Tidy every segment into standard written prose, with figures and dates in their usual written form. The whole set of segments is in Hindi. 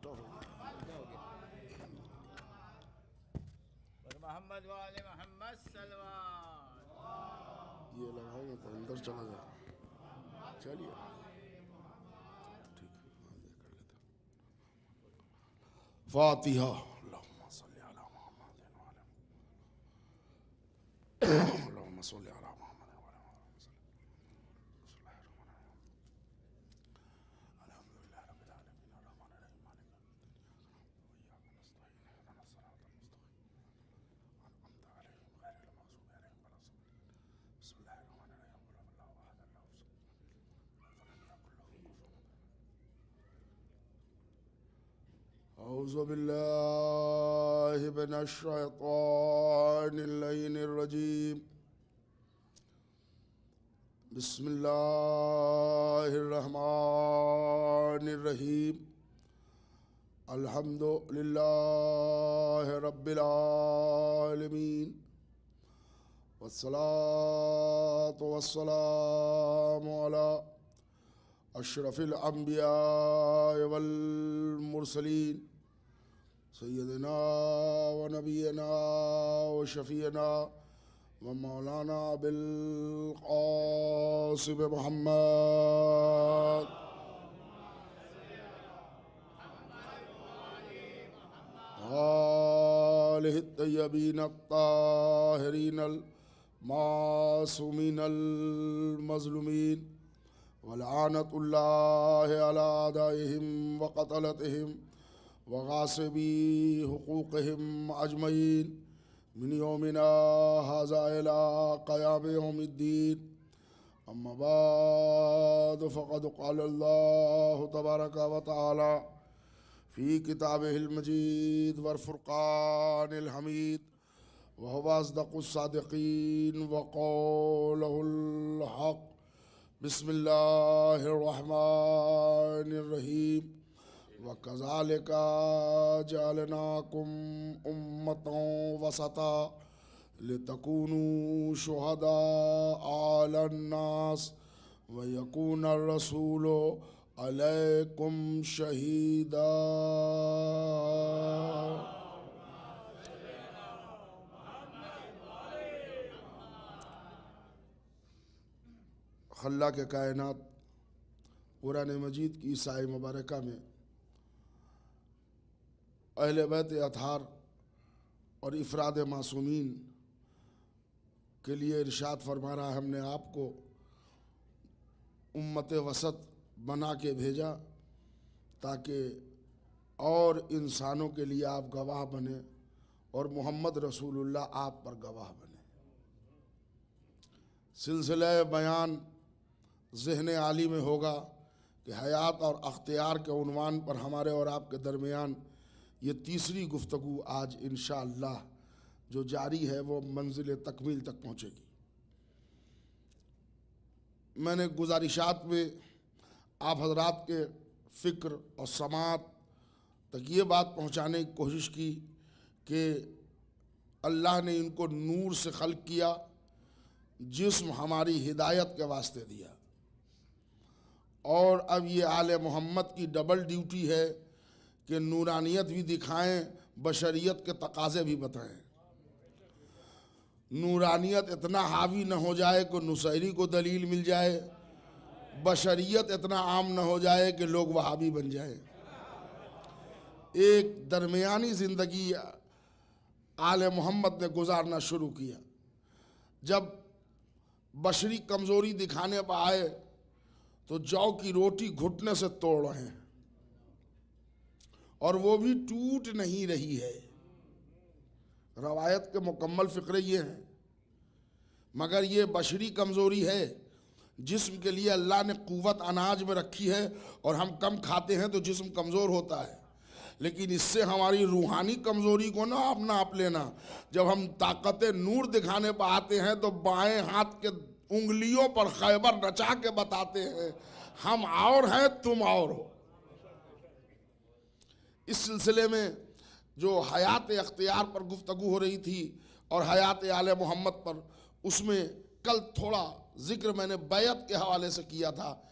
स्टार्ट हो गया। मोहम्मद वाले मोहम्मद सलवात। ये लगाएंगे तो अंदर चला जाए। चलिए ठीक है, हम ये कर लेते हैं। फातिहा। अल्लाहुम्मा सल्ली अला मुहम्मद व अला अल्लाहुम्मा सल्ली अला मुहम्मद व अला अल्हम्दुलिल्लाह रब्बिल आलमीन अर्रहमानिर रहीम मालिक यौमिद्दीन इय्याका नस्तईन इहदिना सिरातल मुस्तक़ीम अनअमता अलैहिम गैरिल मग़ज़ूबि अलैहिम वलद्दाल्लीन बिस्मिल्लाहिर रहमानिर रहीम क़ुल हुवल्लाहु अहद अल्लाहु समद लम यकुल लहु कुफुवन अहद। औज़ु बिल्लाहि मिनश शैतानिर लईनिर रजीम। बिस्मिल्लाहिर रहमानिर रहीम। अल्हम्दुलिल्लाहि रब्बिल आलमीन वस्सलातु वस्सलामु अला अशरफिल अंबिया वल मुरसलीन सय्यदना व नबीना व शफीना व मौलाना बिल क़ासिम मुहम्मद आलिहि तय्यबीन अत्ताहिरीन अल मासूमीन अल मज़लूमीन वलआनतुल्लाहि अला आदाइहिम व क़तलतिहिम व गासिबी हुकूक़िहिम अजमईन मिन यौमिना हाज़ा इला क़याम यौमिद्दीन। अम्मा बाद फ़क़द क़ाल अल्लाहु तबारक व तआला फ़ी किताबिहिल मजीद वल फ़ुरक़ानिल हमीद व हुवा अस्दक़ुस सादिक़ीन व क़ौलुहुल हक़। बिस्मिल्लाहिर रहमानिर रहीम। व कज़ालिका जअलनाकुम उम्मतन वसता लितकूनू शुहदा अलन नास व यकूनर रसूलु अलैकुम शहीदा। अल्लाह के कायनात कुरान मजीद की ईसाई मुबारका में अहले बैत अतहार और इफ़राद मासूमीन के लिए इरशाद फरमा रहा है, हमने आपको उम्मत वसत बना के भेजा ताकि और इंसानों के लिए आप गवाह बने और मोहम्मद रसूलुल्लाह आप पर गवाह बने। सिलसिला बयान ज़हन आली में होगा कि हयात और अख्तियार के उन्वान पर हमारे और आपके दरमियान ये तीसरी गुफ्तगू आज इंशाअल्लाह जो जारी है वो मंजिल तकमील तक पहुँचेगी। मैंने गुजारिशात में आप हजरात के फ़िक्र और समात तक ये बात पहुँचाने की कोशिश की कि अल्लाह ने इनको नूर से खल्क़ किया, जिस्म हमारी हिदायत के वास्ते दिया, और अब ये आले मोहम्मद की डबल ड्यूटी है कि नूरानियत भी दिखाएं, बशरियत के तकाज़े भी बताएं। नूरानियत इतना हावी न हो जाए कि नुसैरी को दलील मिल जाए, बशरियत इतना आम न हो जाए कि लोग वहाबी बन जाए। एक दरमियानी ज़िंदगी आले मोहम्मद ने गुजारना शुरू किया। जब बशरी कमज़ोरी दिखाने पर आए तो जौ की रोटी घुटने से तोड़ रहे हैं और वो भी टूट नहीं रही है। रवायत के मुकम्मल फ़िक्रे ये हैं, मगर ये बशरी कमज़ोरी है जिस्म के लिए अल्लाह ने क़ुव्वत अनाज में रखी है और हम कम खाते हैं तो जिस्म कमज़ोर होता है। लेकिन इससे हमारी रूहानी कमज़ोरी को ना आप नाप लेना। जब हम ताकत नूर दिखाने पर आते हैं तो बाएं हाथ के उंगलियों पर खैबर नचा के बताते हैं, हम और हैं तुम और हो। इस सिलसिले में जो हयात अख्तियार पर गुफ्तगू हो रही थी और हयात आले मोहम्मद पर, उसमें कल थोड़ा जिक्र मैंने बैत के हवाले से किया था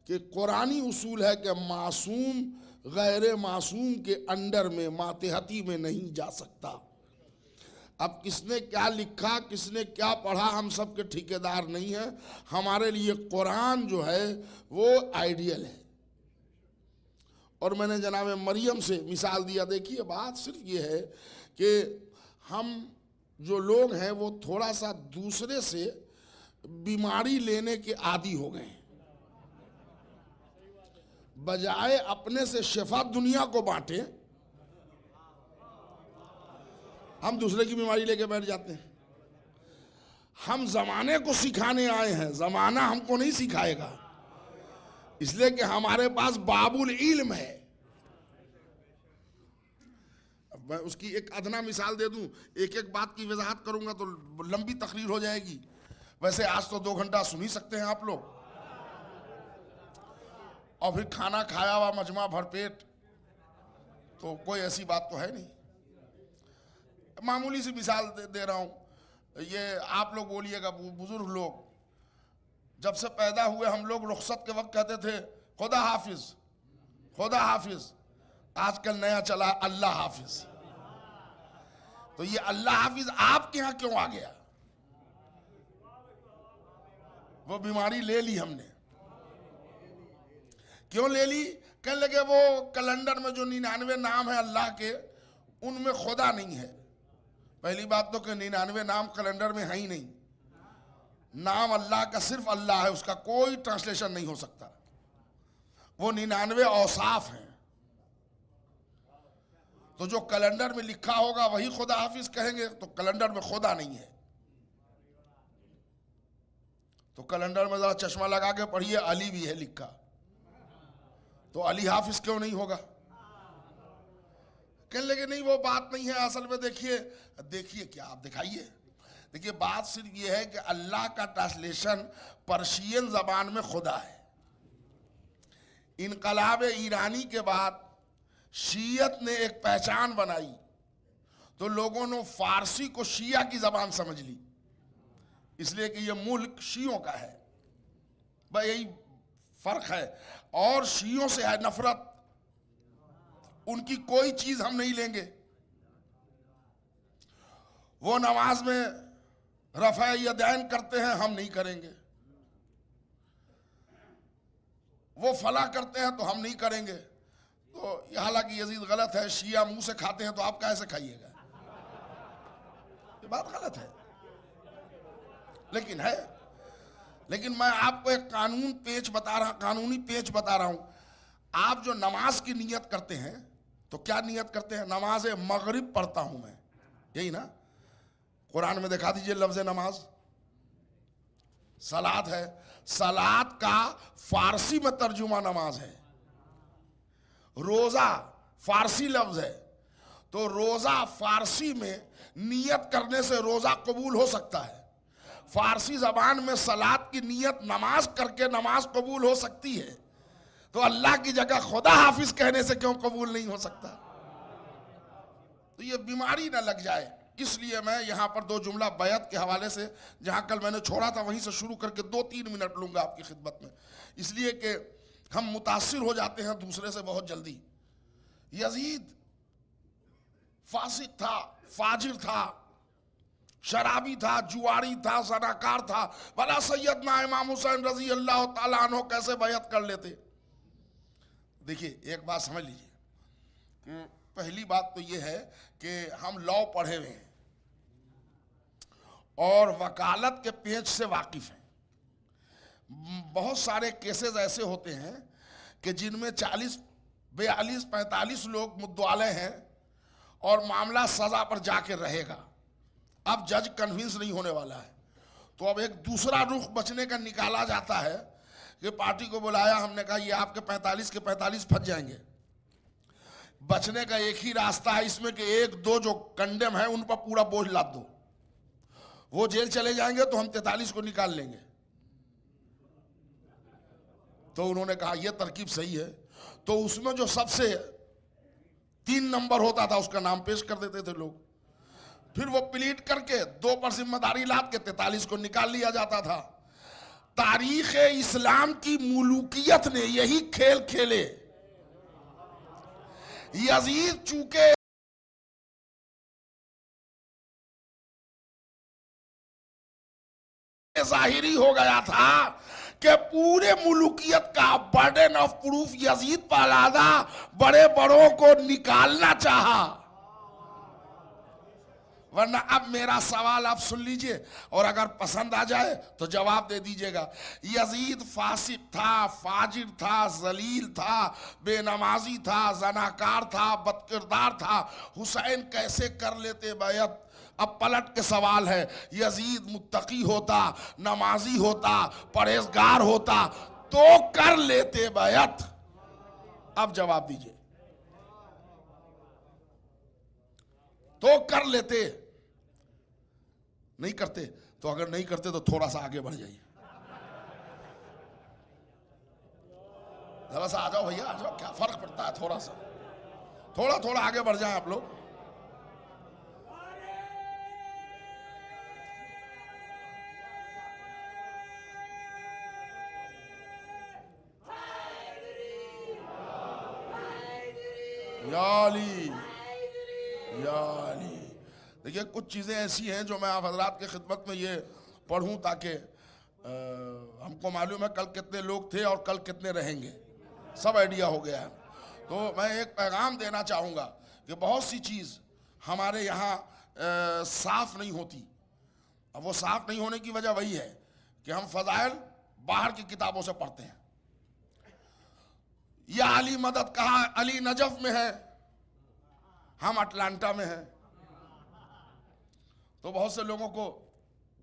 कि कुरानी उसूल है कि मासूम गैर मासूम के अंडर में मातहती में नहीं जा सकता। अब किसने क्या लिखा, किसने क्या पढ़ा, हम सब के ठेकेदार नहीं है। हमारे लिए कुरान जो है वो आइडियल है। और मैंने जनाब मरियम से मिसाल दिया। देखिए बात सिर्फ ये है कि हम जो लोग हैं वो थोड़ा सा दूसरे से बीमारी लेने के आदी हो गए हैं। बजाय अपने से शिफा दुनिया को बांटे, हम दूसरे की बीमारी लेके बैठ जाते हैं। हम जमाने को सिखाने आए हैं, जमाना हमको नहीं सिखाएगा, इसलिए कि हमारे पास बाबुल इल्म है। अब मैं उसकी एक अदना मिसाल दे दूं, एक एक बात की वजाहत करूंगा तो लंबी तकरीर हो जाएगी। वैसे आज तो 2 घंटा सुन ही सकते हैं आप लोग, और फिर खाना खाया हुआ मजमा भरपेट, तो कोई ऐसी बात तो है नहीं। मामूली सी मिसाल दे रहा हूं। ये आप लोग बोलिएगा, बुजुर्ग लोग, जब से पैदा हुए हम लोग रुखसत के वक्त कहते थे खुदा हाफिज, खुदा हाफिज। आजकल नया चला अल्लाह हाफिज। तो ये अल्लाह हाफिज आपके यहां क्यों आ गया? वो बीमारी ले ली हमने। क्यों ले ली? कहने लगे वो कैलेंडर में जो 99 नाम है अल्लाह के, उनमें खुदा नहीं है। पहली बात तो कि 99 नाम कैलेंडर में है ही नहीं। नाम अल्लाह का सिर्फ अल्लाह है, उसका कोई ट्रांसलेशन नहीं हो सकता। वो 99 औसाफ हैं। तो जो कैलेंडर में लिखा होगा वही खुदा हाफिज कहेंगे, तो कैलेंडर में खुदा नहीं है। तो कैलेंडर में जरा चश्मा लगा के पढ़िए, अली भी है लिखा, तो अली हाफिज क्यों नहीं होगा? कहने लगे नहीं वो बात नहीं है। असल में देखिए, देखिए क्या आप दिखाइए। देखिए बात सिर्फ ये है कि अल्लाह का ट्रांसलेशन पर्शियन जबान में खुदा है। इनकलाब ईरानी के बाद शीयत ने एक पहचान बनाई, तो लोगों ने फारसी को शिया की जबान समझ ली, इसलिए कि ये मुल्क शियों का है। भाई यही फर्क है। और शियों से है नफरत, उनकी कोई चीज हम नहीं लेंगे। वो नमाज में रफ़ा यदैन करते हैं, हम नहीं करेंगे। वो फला करते हैं तो हम नहीं करेंगे। तो हालांकि यजीद गलत है, शिया मुंह से खाते हैं तो आप कैसे खाइएगा? ये बात गलत है, लेकिन है। लेकिन मैं आपको एक कानूनी पेच बता रहा हूं। आप जो नमाज की नियत करते हैं तो क्या नियत करते हैं? नमाज मगरिब पढ़ता हूं मैं, यही ना? कुरान में दिखा दीजिए लफ्ज नमाज। सलात है, सलात का फारसी में तर्जुमा नमाज है। रोजा फारसी लफ्ज है, तो रोजा फारसी में नियत करने से रोजा कबूल हो सकता है। फारसी जबान में सलात की नियत नमाज करके नमाज कबूल हो सकती है, तो अल्लाह की जगह खुदा हाफिज कहने से क्यों कबूल नहीं हो सकता? तो ये बीमारी ना लग जाए, इसलिए मैं यहां पर 2 जुमला बैत के हवाले से, जहां कल मैंने छोड़ा था वहीं से शुरू करके 2-3 मिनट लूंगा आपकी खिदमत में, इसलिए कि हम मुतासिर हो जाते हैं दूसरे से बहुत जल्दी। यजीद फासिक था, फाजिर था, शराबी था, जुआरी था, ज़नाकार था। भला सैयदना इमाम हुसैन रजी अल्लाह ताला अन्हु कैसे बैत कर लेते? देखिए एक बात समझ लीजिए कि पहली बात तो यह है कि हम लॉ पढ़े हुए हैं और वकालत के पेज से वाकिफ हैं। बहुत सारे केसेस ऐसे होते हैं कि जिनमें 40, 42, 45 लोग मुद्दाले हैं और मामला सजा पर जाके रहेगा। अब जज कन्विंस नहीं होने वाला है, तो अब एक दूसरा रुख बचने का निकाला जाता है कि पार्टी को बुलाया, हमने कहा ये आपके 45 के 45 फंस जाएंगे। बचने का एक ही रास्ता है इसमें कि 1-2 जो कंडेम है उन पर पूरा बोझ लाद दो, वो जेल चले जाएंगे तो हम 43 को निकाल लेंगे। तो उन्होंने कहा यह तरकीब सही है। तो उसमें जो सबसे 3 नंबर होता था उसका नाम पेश कर देते थे लोग, फिर वो प्लीट करके 2 पर जिम्मेदारी लाद के 43 को निकाल लिया जाता था। तारीख इस्लाम की मुलूकियत ने यही खेल खेले। यजीद चूंकि जाहिरी हो गया था कि पूरे मुलूकियत का बर्डन ऑफ प्रूफ यजीद पर लादा, बड़े बड़ों को निकालना चाहा। वरना अब मेरा सवाल आप सुन लीजिए और अगर पसंद आ जाए तो जवाब दे दीजिएगा। यजीद फासिक था, फाजिर था, जलील था, बेनमाजी था, जनाकार था, बदकिरदार था। हुसैन कैसे कर लेते बैत? अब पलट के सवाल है, यजीद मुत्तकी होता, नमाजी होता, परहेजगार होता तो कर लेते बैत? अब जवाब दीजिए। तो कर लेते, नहीं करते तो अगर नहीं करते तो थोड़ा सा आगे बढ़ जाइए। जरा सा आ जाओ भैया, आ जाओ, क्या फर्क पड़ता है? थोड़ा सा, थोड़ा थोड़ा आगे बढ़ जाए आप लोग। याली याली। देखिए कुछ चीज़ें ऐसी हैं जो मैं आप हजरात के खिदमत में ये पढ़ूं ताकि हमको मालूम है कल कितने लोग थे और कल कितने रहेंगे, सब आइडिया हो गया है। तो मैं एक पैगाम देना चाहूँगा कि बहुत सी चीज़ हमारे यहाँ साफ नहीं होती। अब वो साफ नहीं होने की वजह वही है कि हम फ़ज़ाइल बाहर की किताबों से पढ़ते हैं। या अली मदद कहा, अली नजफ में है, हम अटलांटा में हैं। तो बहुत से लोगों को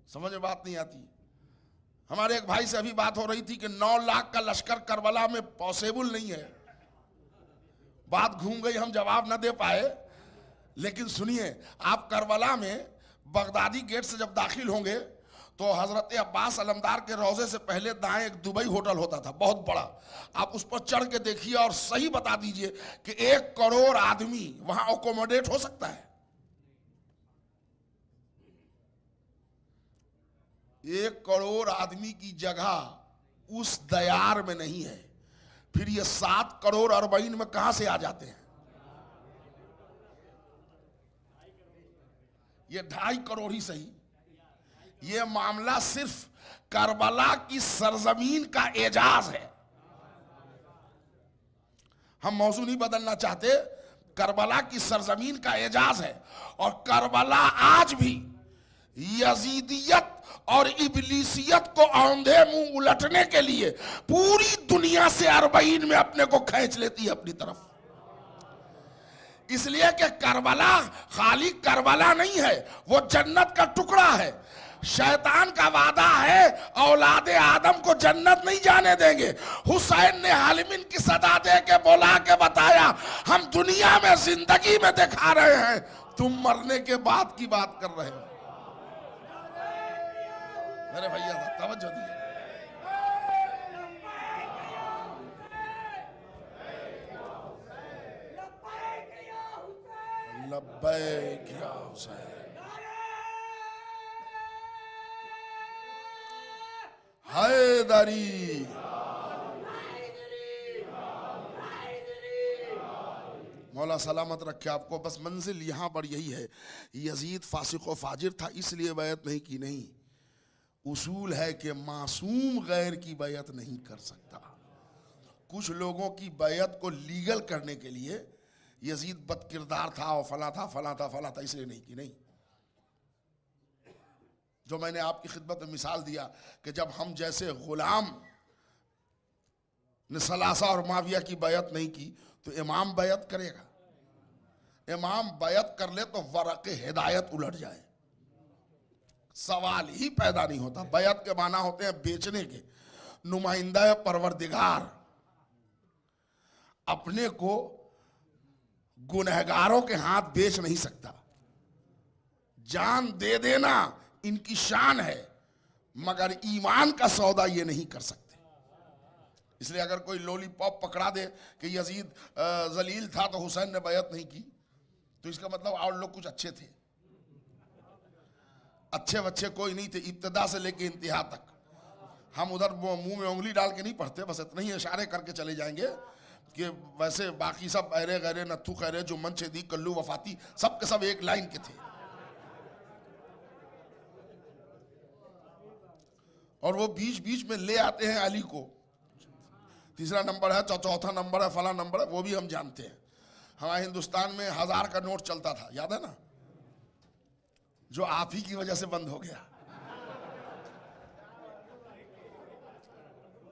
समझ में बात नहीं आती। हमारे एक भाई से अभी बात हो रही थी कि 9 लाख का लश्कर करबला में पॉसिबल नहीं है। बात घूम गई, हम जवाब ना दे पाए। लेकिन सुनिए, आप करबला में बगदादी गेट से जब दाखिल होंगे तो हजरत अब्बास अलमदार के रोजे से पहले दाएं एक दुबई होटल होता था, बहुत बड़ा। आप उस पर चढ़ के देखिए और सही बता दीजिए कि 1 करोड़ आदमी वहां अकोमोडेट हो सकता है। 1 करोड़ आदमी की जगह उस दयार में नहीं है। फिर ये 7 करोड़ अरबईन में कहां से आ जाते हैं? ये 2.5 करोड़ ही सही। ये मामला सिर्फ करबला की सरजमीन का एजाज है। हम मौजू नहीं बदलना चाहते, करबला की सरजमीन का एजाज है। और करबला आज भी यजीदियत और इबलीसियत को औंधे मुंह उलटने के लिए पूरी दुनिया से अरबईन में अपने को खींच लेती है अपनी तरफ। इसलिए कि करबला खाली करबला नहीं है, वो जन्नत का टुकड़ा है। शैतान का वादा है औलादे आदम को जन्नत नहीं जाने देंगे। हुसैन ने हालिमिन की सदा दे के बोला के बताया, हम दुनिया में जिंदगी में दिखा रहे हैं, तुम मरने के बाद की बात कर रहे हो। मेरे भैया तवज्जो दिए। लब्बैक या हुसैन। हैदरी। मौला सलामत रखे आपको। बस मंजिल यहां पर यही है, यजीद फासिक व फाजिर था इसलिए बैत नहीं की। नहीं, उसूल है कि मासूम गैर की बैत नहीं कर सकता। कुछ लोगों की बैत को लीगल करने के लिए यजीद बदकिरदार था और फला था फला था फला था इसलिए नहीं की। नहीं, जो मैंने आपकी खिदमत में मिसाल दिया कि जब हम जैसे गुलाम ने सलासा और माविया की बैत नहीं की तो इमाम बैत करेगा। इमाम बैत कर ले तो वरक़े हिदायत उलट जाए, सवाल ही पैदा नहीं होता। बैत के माना होते हैं बेचने के। नुमाइंदा परवरदिगार अपने को गुनहगारों के हाथ बेच नहीं सकता। जान दे देना इनकी शान है, मगर ईमान का सौदा ये नहीं कर सकते। इसलिए अगर कोई लॉलीपॉप पकड़ा दे कि यजीद जलील था तो हुसैन ने बैत नहीं की, तो इसका मतलब और लोग कुछ अच्छे थे। अच्छे बच्चे कोई नहीं थे इब्तिदा से लेके इंतहा तक। हम उधर मुंह में उंगली डाल के नहीं पढ़ते, बस इतना ही इशारे करके चले जाएंगे कि वैसे बाकी सब अरे गरे नथु खैरे जो मन छेदी कल्लू वफाती सब के सब एक लाइन के थे। और वो बीच बीच में ले आते हैं अली को, तीसरा नंबर है, चौथा नंबर है, फला नंबर है, वो भी हम जानते हैं। हमारे हिंदुस्तान में 1000 का नोट चलता था, याद है ना, जो आप ही की वजह से बंद हो गया।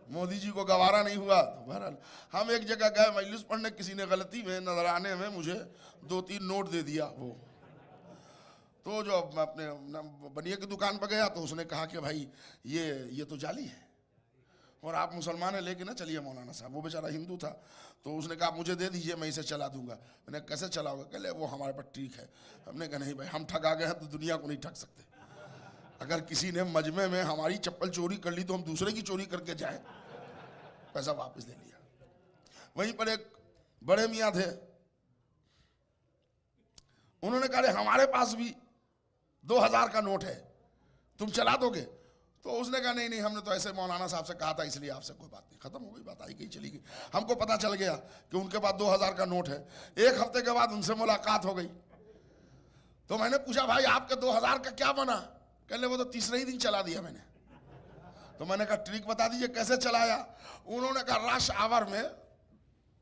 मोदी जी को गवारा नहीं हुआ तो बहरहाल हम एक जगह गए मजलिस पढ़ने, किसी ने गलती में नजराने में मुझे 2-3 नोट दे दिया। वो तो जो अपने बनिए की दुकान पर गया तो उसने कहा कि भाई ये तो जाली है और आप मुसलमान है, लेके ना चलिए मौलाना साहब। वो बेचारा हिंदू था तो उसने कहा मुझे दे दीजिए, मैं इसे चला दूंगा। मैंने कैसे चलाओगे? कहले वो हमारे पर ठीक है। हमने कहा नहीं भाई, हम ठगा गए हैं तो दुनिया को नहीं ठग सकते। अगर किसी ने मजमे में हमारी चप्पल चोरी कर ली तो हम दूसरे की चोरी करके जाए, पैसा वापस ले लिया। वहीं पर एक बड़े मियाँ थे, उन्होंने कहा हमारे पास भी 2000 का नोट है, तुम चला दोगे? तो उसने कहा नहीं नहीं, हमने तो ऐसे मौलाना साहब से कहा था, इसलिए आपसे कोई बात नहीं। खत्म हो गई बात, आई गई चली गई। हमको पता चल गया कि उनके पास 2000 का नोट है। एक हफ्ते के बाद उनसे मुलाकात हो गई तो मैंने पूछा भाई आपके 2000 का क्या बना? कहले वो तो तीसरे ही दिन चला दिया मैंने। तो मैंने कहा ट्रिक बता दीजिए कैसे चलाया? उन्होंने कहा रश आवर में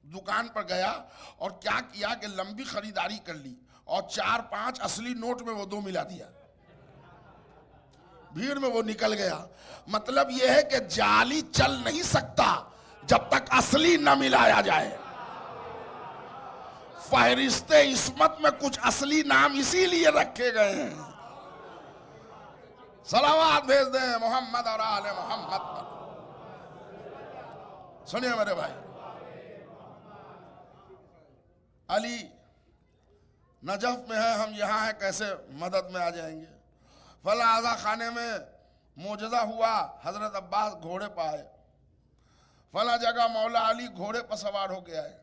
दुकान पर गया और क्या किया कि लंबी खरीदारी कर ली और 4-5 असली नोट में वो 2 मिला दिया, भीड़ में वो निकल गया। मतलब यह है कि जाली चल नहीं सकता जब तक असली न मिलाया जाए। फहरिस्ते इस्मत में कुछ असली नाम इसीलिए रखे गए हैं। सलावत भेज दें मोहम्मद और आले मोहम्मद पर। सुनिए मेरे भाई, अली नजफ में है, हम यहां हैं, कैसे मदद में आ जाएंगे? फला आजा खाने में मोजज़ा हुआ, हजरत अब्बास घोड़े पर आए। फला जगह मौला अली घोड़े पर सवार होके आए।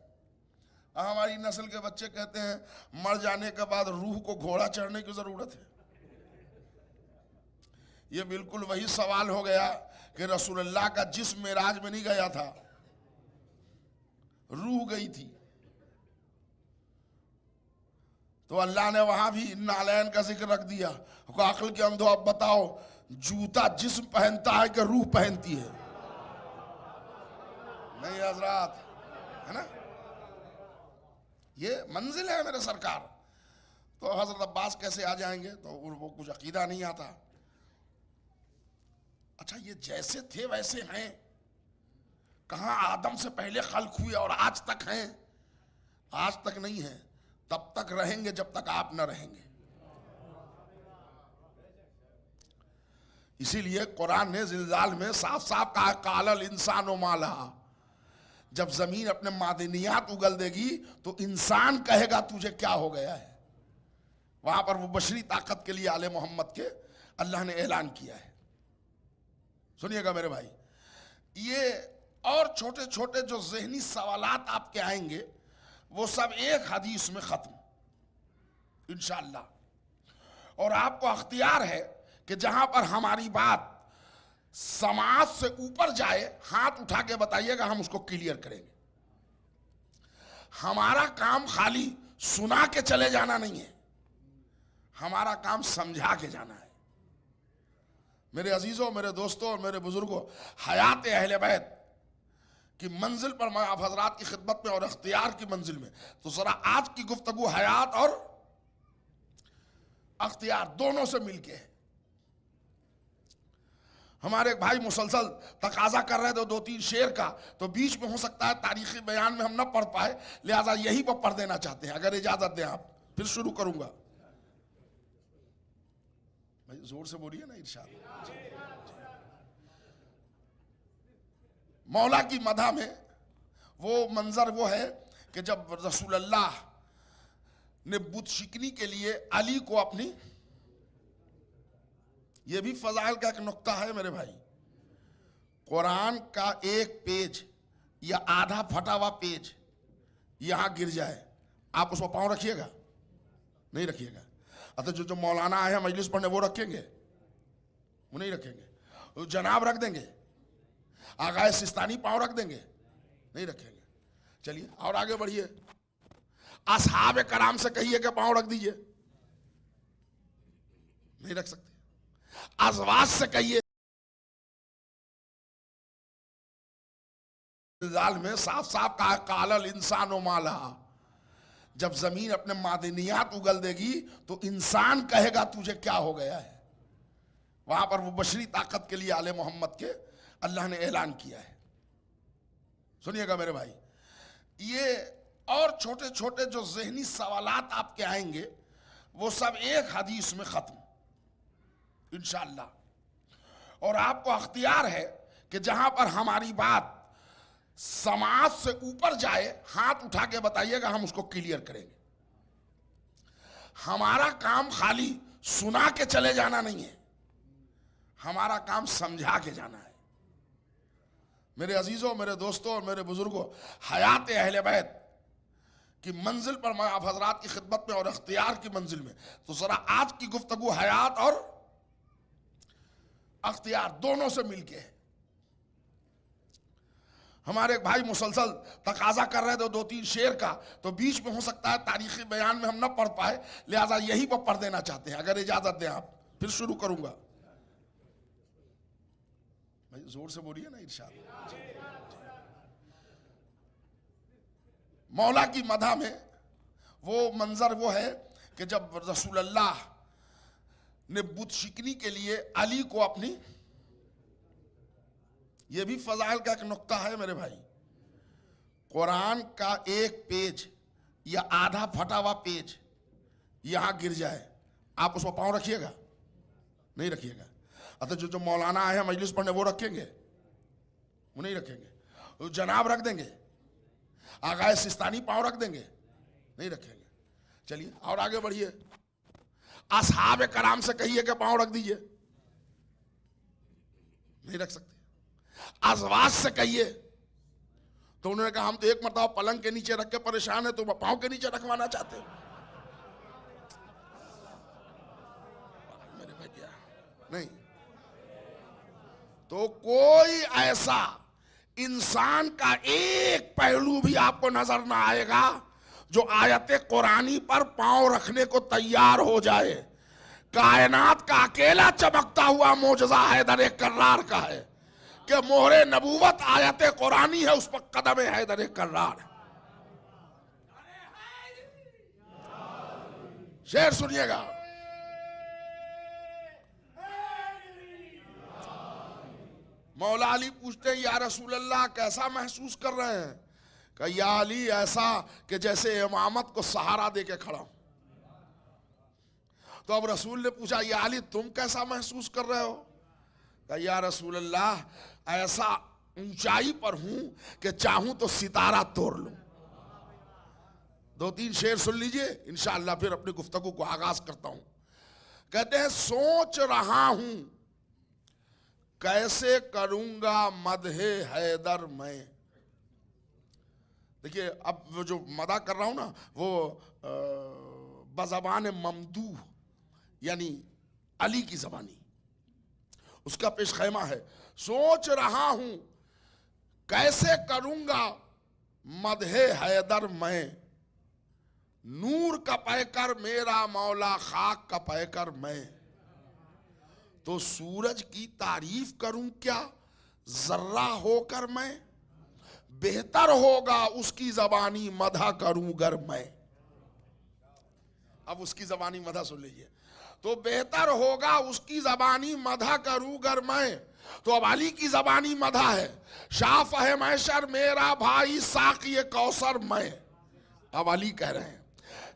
हमारी नस्ल के बच्चे कहते हैं मर जाने के बाद रूह को घोड़ा चढ़ने की जरूरत है। ये बिल्कुल वही सवाल हो गया कि रसूलुल्लाह का जिस्म मेराज में नहीं गया था, रूह गई थी। तो अल्लाह ने वहां भी नालैन का जिक्र रख दिया। अक्ल के अंधो अब बताओ, जूता जिस्म पहनता है कि रूह पहनती है? नहीं हजरात, है ना, ये मंजिल है मेरे सरकार। तो हजरत अब्बास कैसे आ जाएंगे? तो वो कुछ अकीदा नहीं आता। अच्छा, ये जैसे थे वैसे हैं? कहां आदम से पहले खल्क हुए और आज तक हैं? आज तक नहीं है, तब तक रहेंगे जब तक आप न रहेंगे। इसीलिए कुरान ने जिल्जाल में साफ साफ कहा कालल इंसान व माला। जब जमीन अपने मादनियात उगल देगी तो इंसान कहेगा तुझे क्या हो गया है। वहां पर वो बशरी ताकत के लिए आले मोहम्मद के अल्लाह ने ऐलान किया है। सुनिएगा मेरे भाई, ये और छोटे छोटे जो जहनी सवालात आपके आएंगे वो सब एक हदीस में खत्म इंशाअल्लाह। और आपको अख्तियार है कि जहां पर हमारी बात समाज से ऊपर जाए, हाथ उठा के बताइएगा, हम उसको क्लियर करेंगे। हमारा काम खाली सुना के चले जाना नहीं है, हमारा काम समझा के जाना है। मेरे अजीजों, मेरे दोस्तों और मेरे बुजुर्गों, हयात अहले बैत की मंजिल पर मैं आप हजरात की खिदमत में और अख्तियार की मंजिल में, तो जरा आज की गुफ्तगू हयात और अख्तियार दोनों से मिलके है। हमारे एक भाई मुसलसल तकाजा कर रहे थे 2-3 शेर का, तो बीच में हो सकता है तारीखी बयान में हम न पढ़ पाए, लिहाजा यही पर पढ़ देना चाहते हैं। अगर इजाजत दें आप, फिर शुरू करूंगा। भाई जोर से बोलिए ना, इरशाद। मौला की मदा में वो मंजर वो है कि जब रसूलुल्लाह ने बुत शिकनी के लिए अली को अपनी, ये भी फजाइल का एक नुक्ता है मेरे भाई, कुरान का एक पेज या आधा फटा हुआ पेज यहां गिर जाए, आप उसको पांव रखिएगा? नहीं रखिएगा। अतः जो मौलाना आए हैं मजलिस पढ़ने वो रखेंगे? वो नहीं रखेंगे। तो जनाब रख देंगे? आगाए सिस्तानी पांव रख देंगे? नहीं रखेंगे। चलिए और आगे बढ़िए। असहाब कराम से कहिए कि पांव रख दीजिए, नहीं रख सकते। अज़वाज से कहिए, में साफ साफ कहा कालल इंसान माला, जब जमीन अपने मादनियात उगल देगी तो इंसान कहेगा तुझे क्या हो गया है। वहां पर वो बशरी ताकत के लिए आले मोहम्मद के अल्लाह ने ऐलान किया है। सुनिएगा मेरे भाई, ये और छोटे छोटे जो ज़हनी सवालात आपके आएंगे वो सब एक हदीस में खत्म इंशाअल्लाह। और आपको अख्तियार है कि जहां पर हमारी बात समाज से ऊपर जाए, हाथ उठा के बताइएगा, हम उसको क्लियर करेंगे। हमारा काम खाली सुना के चले जाना नहीं है, हमारा काम समझा के जाना है। मेरे अजीजों, मेरे दोस्तों और मेरे बुजुर्गों, हयात अहले बैत की मंजिल पर मैं आप हजरात की खिदमत में और अख्तियार की मंजिल में, तो जरा आज की गुफ्तगू हयात और अख्तियार दोनों से मिलके है। हमारे एक भाई मुसलसल तकाजा कर रहे थे दो तीन शेर का, तो बीच में हो सकता है तारीखी बयान में हम न पढ़ पाए, लिहाजा यही पर पढ़ देना चाहते हैं। अगर इजाजत दें आप, फिर शुरू करूंगा। भाई जोर से बोलिए ना इरशाद। मौला की मदा में वो मंजर वो है कि जब रसूलुल्लाह ने बुत शिकनी के लिए अली को अपनी, ये भी फजाइल का एक नुक्ता है मेरे भाई, कुरान का एक पेज या आधा फटा हुआ पेज यहां गिर जाए, आप उस पर पांव रखिएगा? नहीं रखिएगा। अतः जो मौलाना आए हैं मजलिस पढ़ने वो रखेंगे? वो नहीं रखेंगे। वो जनाब रख देंगे? आगाए सिस्तानी पांव रख देंगे? नहीं रखेंगे। चलिए और आगे बढ़िए। असहाब कराम से कहिए कि पांव रख दीजिए, नहीं रख सकते। अज़वाज से कहिए तो उन्होंने कहा हम तो एक मरतबा पलंग के नीचे रख के परेशान है, तो पांव के नीचे रखवाना चाहते हो? मेरे भैया नहीं। तो कोई ऐसा इंसान का एक पहलू भी आपको नजर ना आएगा जो आयते कुरानी पर पांव रखने को तैयार हो जाए। कायनात का अकेला चमकता हुआ मोजज़ा हैदर कर्रार का है कि मोहरे नबूवत आयते कुरानी है, उस पर कदम हैदर कर्रार है। शेर सुनिएगा। मौला अली पूछते हैं या रसूल अल्लाह कैसा महसूस कर रहे हैं? कहा या अली ऐसा कि जैसे इमामत को सहारा दे के खड़ा हूं। तो अब रसूल ने पूछा या अली तुम कैसा महसूस कर रहे हो? कहा या रसूल अल्लाह ऐसा ऊंचाई पर हूं कि चाहूं तो सितारा तोड़ लूं। दो तीन शेर सुन लीजिए, इंशाअल्लाह फिर अपनी गुफ्तगू को आगाज करता हूं। कहते हैं सोच रहा हूं कैसे करूंगा मदहे हैदर मैं। देखिए अब वो जो मदा कर रहा हूं ना वो बज़बान ममदूह यानी अली की जबानी, उसका पेश खैमा है। सोच रहा हूं कैसे करूंगा मदहे हैदर मैं, नूर का पैकर मेरा मौला खाक का पैकर मैं। तो सूरज की तारीफ करूं क्या जर्रा होकर मैं, बेहतर होगा उसकी जबानी मधा करूं गर मैं। अब उसकी जबानी मधा सुन लीजिए। तो बेहतर होगा उसकी जबानी मधा करूं गर मैं। तो अब अली की जबानी मधा है। शाफ है मैशर मेरा भाई साक़ी कौसर मैं। अब अली कह रहे हैं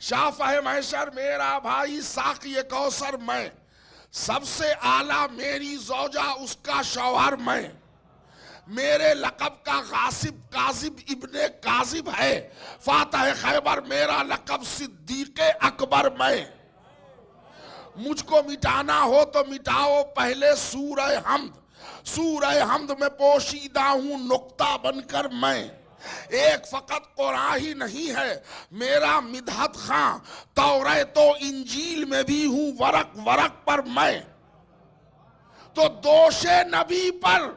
शाफ है मैशर मेरा भाई साक़ी कौसर मैं, सबसे आला मेरी जौजा उसका शौहर मैं। मेरे लक़ब का गासिब काजिब इब्ने काजिब है, फातह खैबर मेरा लक़ब सिद्दीक़ अकबर मैं। मुझको मिटाना हो तो मिटाओ पहले सूरह हमद, सूरह हमद में पोशीदा हूं नुक्ता बनकर मैं। एक फकत कुरान ही नहीं है मेरा मिदहत खां, तौरात तो इंजील में भी हूं वरक वरक पर मैं। तो दोषे नबी पर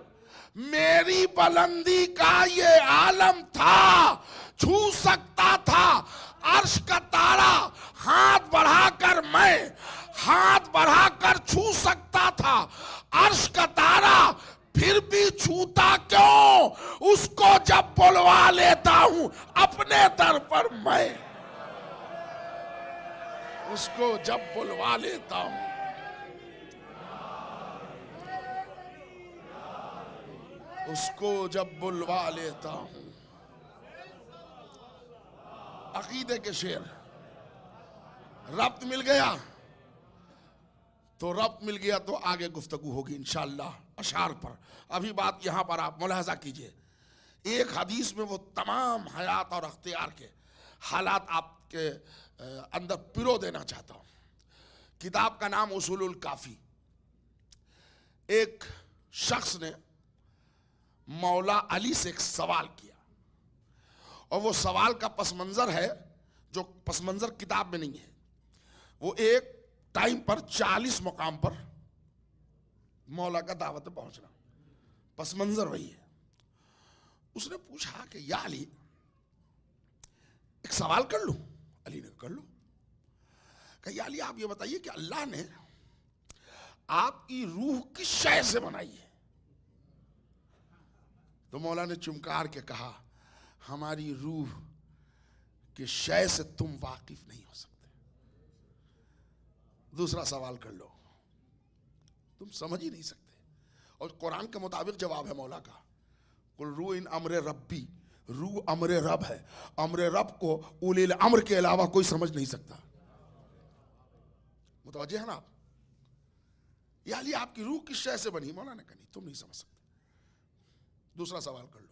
मेरी बुलंदी का ये आलम था, छू सकता था अर्श का तारा, हाथ बढ़ाकर मैं हाथ बढ़ाकर छू सकता था अर्श का तारा, फिर भी छूता क्यों उसको जब बुलवा लेता हूं अपने दर पर मैं, उसको जब बुलवा लेता हूं। उसको जब बुलवा लेता हूं। अकीदे के शेर, रब्त मिल गया तो रब्त मिल गया तो आगे गुफ्तगू होगी इंशाअल्लाह अशार पर। अभी बात यहां पर आप मुलाहजा कीजिए, एक हदीस में वो तमाम हयात और अख्तियार के हालात आपके अंदर पिरो देना चाहता हूं। किताब का नाम उसूलुल काफी। एक शख्स ने मौला अली से एक सवाल किया और वो सवाल का पस मंजर है जो पस मंजर किताब में नहीं है। वो एक टाइम पर 40 मुकाम पर मौला का दावत पहुंचना, पस मंजर वही है। उसने पूछा कि या अली एक सवाल कर लूं? अली ने कर लो। कहा या अली आप ये बताइए कि अल्लाह ने आपकी रूह किस शय से बनाई है? तो मौला ने चुमकार के कहा हमारी रूह के शय से तुम वाकिफ नहीं हो सकते। दूसरा सवाल कर लो, तुम समझ ही नहीं सकते। और कुरान के मुताबिक जवाब है मौला का, कुल रूह इन अमरे रब्बी, रूह अमरे रब है। अमरे रब को उलिल अमर के अलावा कोई समझ नहीं सकता। मुतवज्जे है ना आप? यानी आपकी रूह किस शय से बनी? मौला ने कहा नहीं तुम नहीं समझ सकते। दूसरा सवाल कर लो।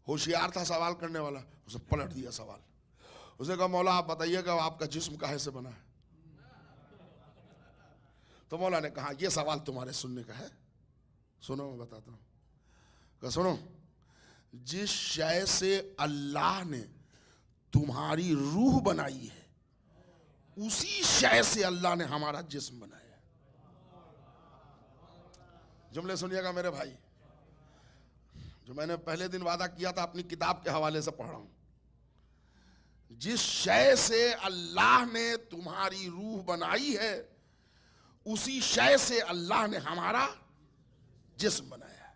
होशियार था सवाल करने वाला, उसने पलट दिया सवाल। उसने कहा मौला आप बताइएगा आपका जिस्म काहे से बना है? तो मौला ने कहा यह सवाल तुम्हारे सुनने का है, सुनो मैं बताता हूं। कहा सुनो, जिस शय से अल्लाह ने तुम्हारी रूह बनाई है उसी शय से अल्लाह ने हमारा जिस्म बनाया है। जुमले सुनिएगा मेरे भाई, जो मैंने पहले दिन वादा किया था अपनी किताब के हवाले से पढ़ रहा हूं। जिस शय से अल्लाह ने तुम्हारी रूह बनाई है उसी शय से अल्लाह ने हमारा जिस्म बनाया है।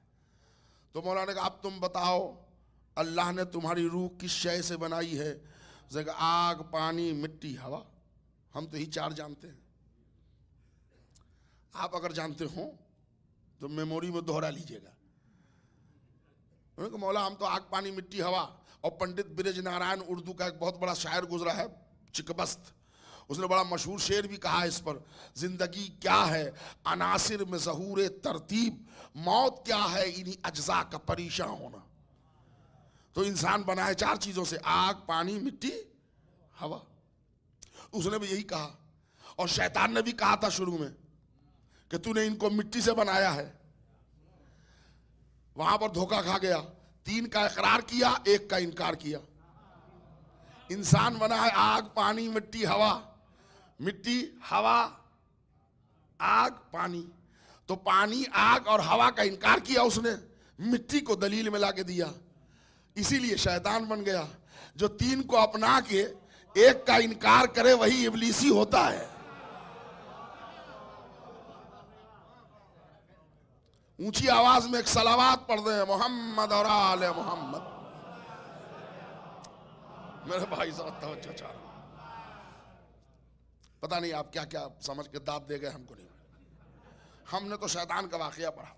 तो मौलाना ने कहा अब तुम बताओ अल्लाह ने तुम्हारी रूह किस शय से बनाई है? आग, पानी, मिट्टी, हवा। हम तो ही चार जानते हैं, आप अगर जानते हो तो मेमोरी में दोहरा लीजिएगा। उन्होंने कहा मौला हम तो आग, पानी, मिट्टी, हवा। और पंडित ब्रिज नारायण उर्दू का एक बहुत बड़ा शायर गुजरा है चिकबस्त, उसने बड़ा मशहूर शेर भी कहा इस पर, जिंदगी क्या है अनासिर में ज़हूर तरतीब, मौत क्या है इन्हीं अज्जा का परेशान होना। तो इंसान बना है चार चीजों से, आग, पानी, मिट्टी, हवा। उसने भी यही कहा और शैतान ने भी कहा था शुरू में कि तूने इनको मिट्टी से बनाया है। वहां पर धोखा खा गया, 3 का इकरार किया, 1 का इनकार किया। इंसान बना है आग, पानी, मिट्टी, हवा। मिट्टी, हवा, आग, पानी। तो पानी, आग और हवा का इनकार किया उसने, मिट्टी को दलील में लाके दिया, इसीलिए शैतान बन गया। जो 3 को अपना के 1 का इनकार करे वही इब्लीसी होता है। ऊंची आवाज में एक सलावात पढ़ दे, मोहम्मद और आले मोहम्मद। मेरे भाई साहब तवज्जो चाह रहा हूं, पता नहीं आप क्या क्या समझ के दाद दे गए, हमको नहीं। हमने तो शैतान का वाकया पढ़ा,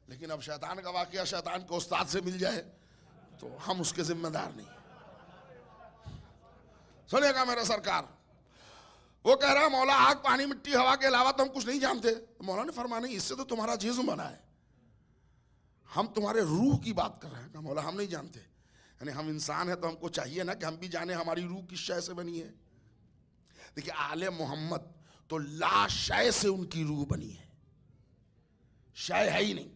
लेकिन अब शैतान का वाकया शैतान के उस्ताद से मिल जाए तो हम उसके जिम्मेदार नहीं। सुनिएगा मेरा सरकार, वो कह रहा है मौला आग, पानी, मिट्टी, हवा के अलावा तो हम कुछ नहीं जानते। तो मौला ने फरमाया नहीं, इससे तो तुम्हारा जिस्म बना है, हम तुम्हारे रूह की बात कर रहे हैं। मौला हम नहीं जानते, यानी हम इंसान है तो हमको चाहिए ना कि हम भी जाने हमारी रूह किस शय से बनी है। देखिए आले मोहम्मद तो ला शय से उनकी रूह बनी है, शय है ही नहीं,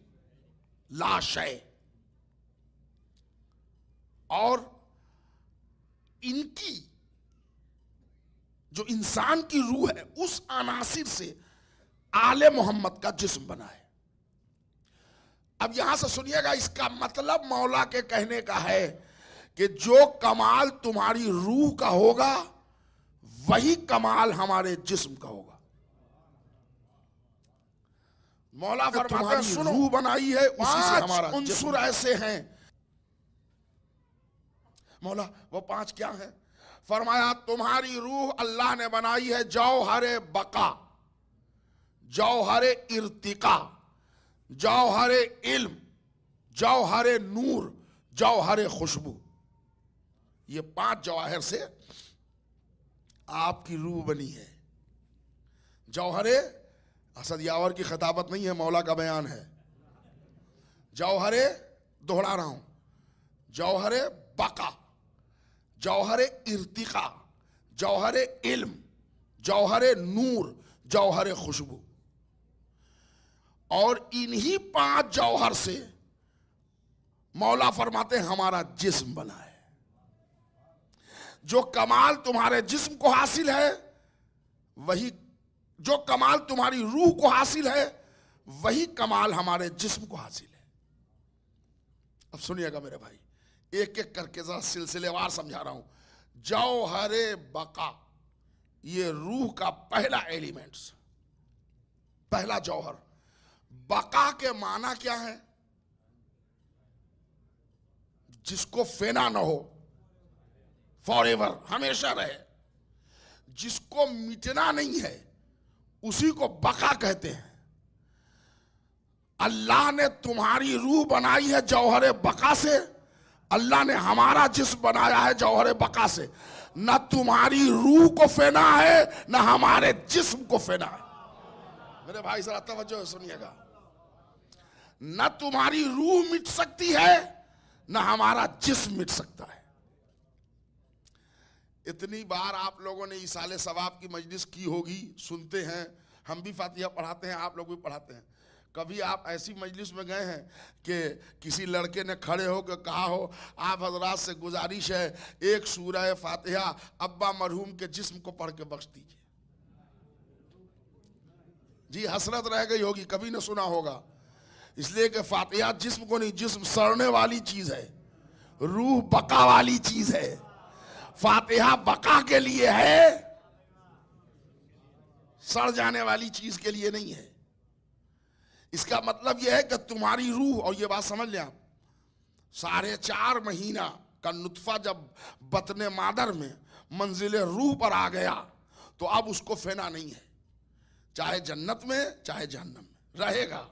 ला शय। और इनकी जो इंसान की रूह है उस अनासिर से आले मोहम्मद का जिस्म बना है। अब यहां से सुनिएगा, इसका मतलब मौला के कहने का है कि जो कमाल तुम्हारी रूह का होगा वही कमाल हमारे जिस्म का होगा। मौला फरमाते हैं सुनो, रूह बनाई है उसी से हमारा उनसुर ऐसे हैं। मौला वो 5 क्या है? फरमाया तुम्हारी रूह अल्लाह ने बनाई है जौहरे बका, जौहरे इर्तिका, जौहरे इल्म, जौहरे नूर, जौहरे खुशबू। ये 5 जवाहर से आपकी रूह बनी है। जौहरे असद यावर की खिताबत नहीं है, मौला का बयान है। जौहरे, दोहरा रहा हूं, जौहरे बका, जौहरे इर्तिका, जौहरे इल्म, जौहरे नूर, जौहरे खुशबू। और इन्हीं 5 जौहर से मौला फरमाते हैं हमारा जिस्म बना है। जो कमाल तुम्हारे जिस्म को हासिल है वही, जो कमाल तुम्हारी रूह को हासिल है वही कमाल हमारे जिस्म को हासिल है। अब सुनिएगा मेरे भाई, एक एक करके जरा सिलसिलेवार समझा रहा हूं। जौहरे बका, ये रूह का पहला एलिमेंट्स, पहला जौहर। बका के माना क्या है? जिसको फेना न हो, फॉरएवर, हमेशा रहे। जिसको मिटना नहीं है उसी को बका कहते हैं। अल्लाह ने तुम्हारी रूह बनाई है जौहरे बका से, अल्लाह ने हमारा जिस्म बनाया है जौहरे बका से। न तुम्हारी रूह को फेना है न हमारे जिस्म को फेना है। मेरे भाई जरा तवज्जो सुनिएगा, न तुम्हारी रूह मिट सकती है न हमारा जिस्म मिट सकता है। इतनी बार आप लोगों ने इसाले सवाब की मजलिस की होगी, सुनते हैं, हम भी फातिहा पढ़ाते हैं, आप लोग भी पढ़ाते हैं। कभी आप ऐसी मजलिस में गए हैं कि किसी लड़के ने खड़े होकर कहा हो आप हजरात से गुजारिश है एक सूरह फातिहा अब्बा मरहूम के जिस्म को पढ़ के बख्श दीजिए? जी हसरत रह गई होगी, कभी न सुना होगा। इसलिए कि फातिहा जिस्म को नहीं, जिस्म सड़ने वाली चीज है, रूह बका वाली चीज है। फातिहा बका के लिए है, सड़ जाने वाली चीज के लिए नहीं है। इसका मतलब यह है कि तुम्हारी रूह, और ये बात समझ लें आप, 4.5 महीना का नुत्फा जब बतने मादर में मंजिल रूह पर आ गया तो अब उसको फेना नहीं है। चाहे जन्नत में चाहे जहन्नम में रहेगा,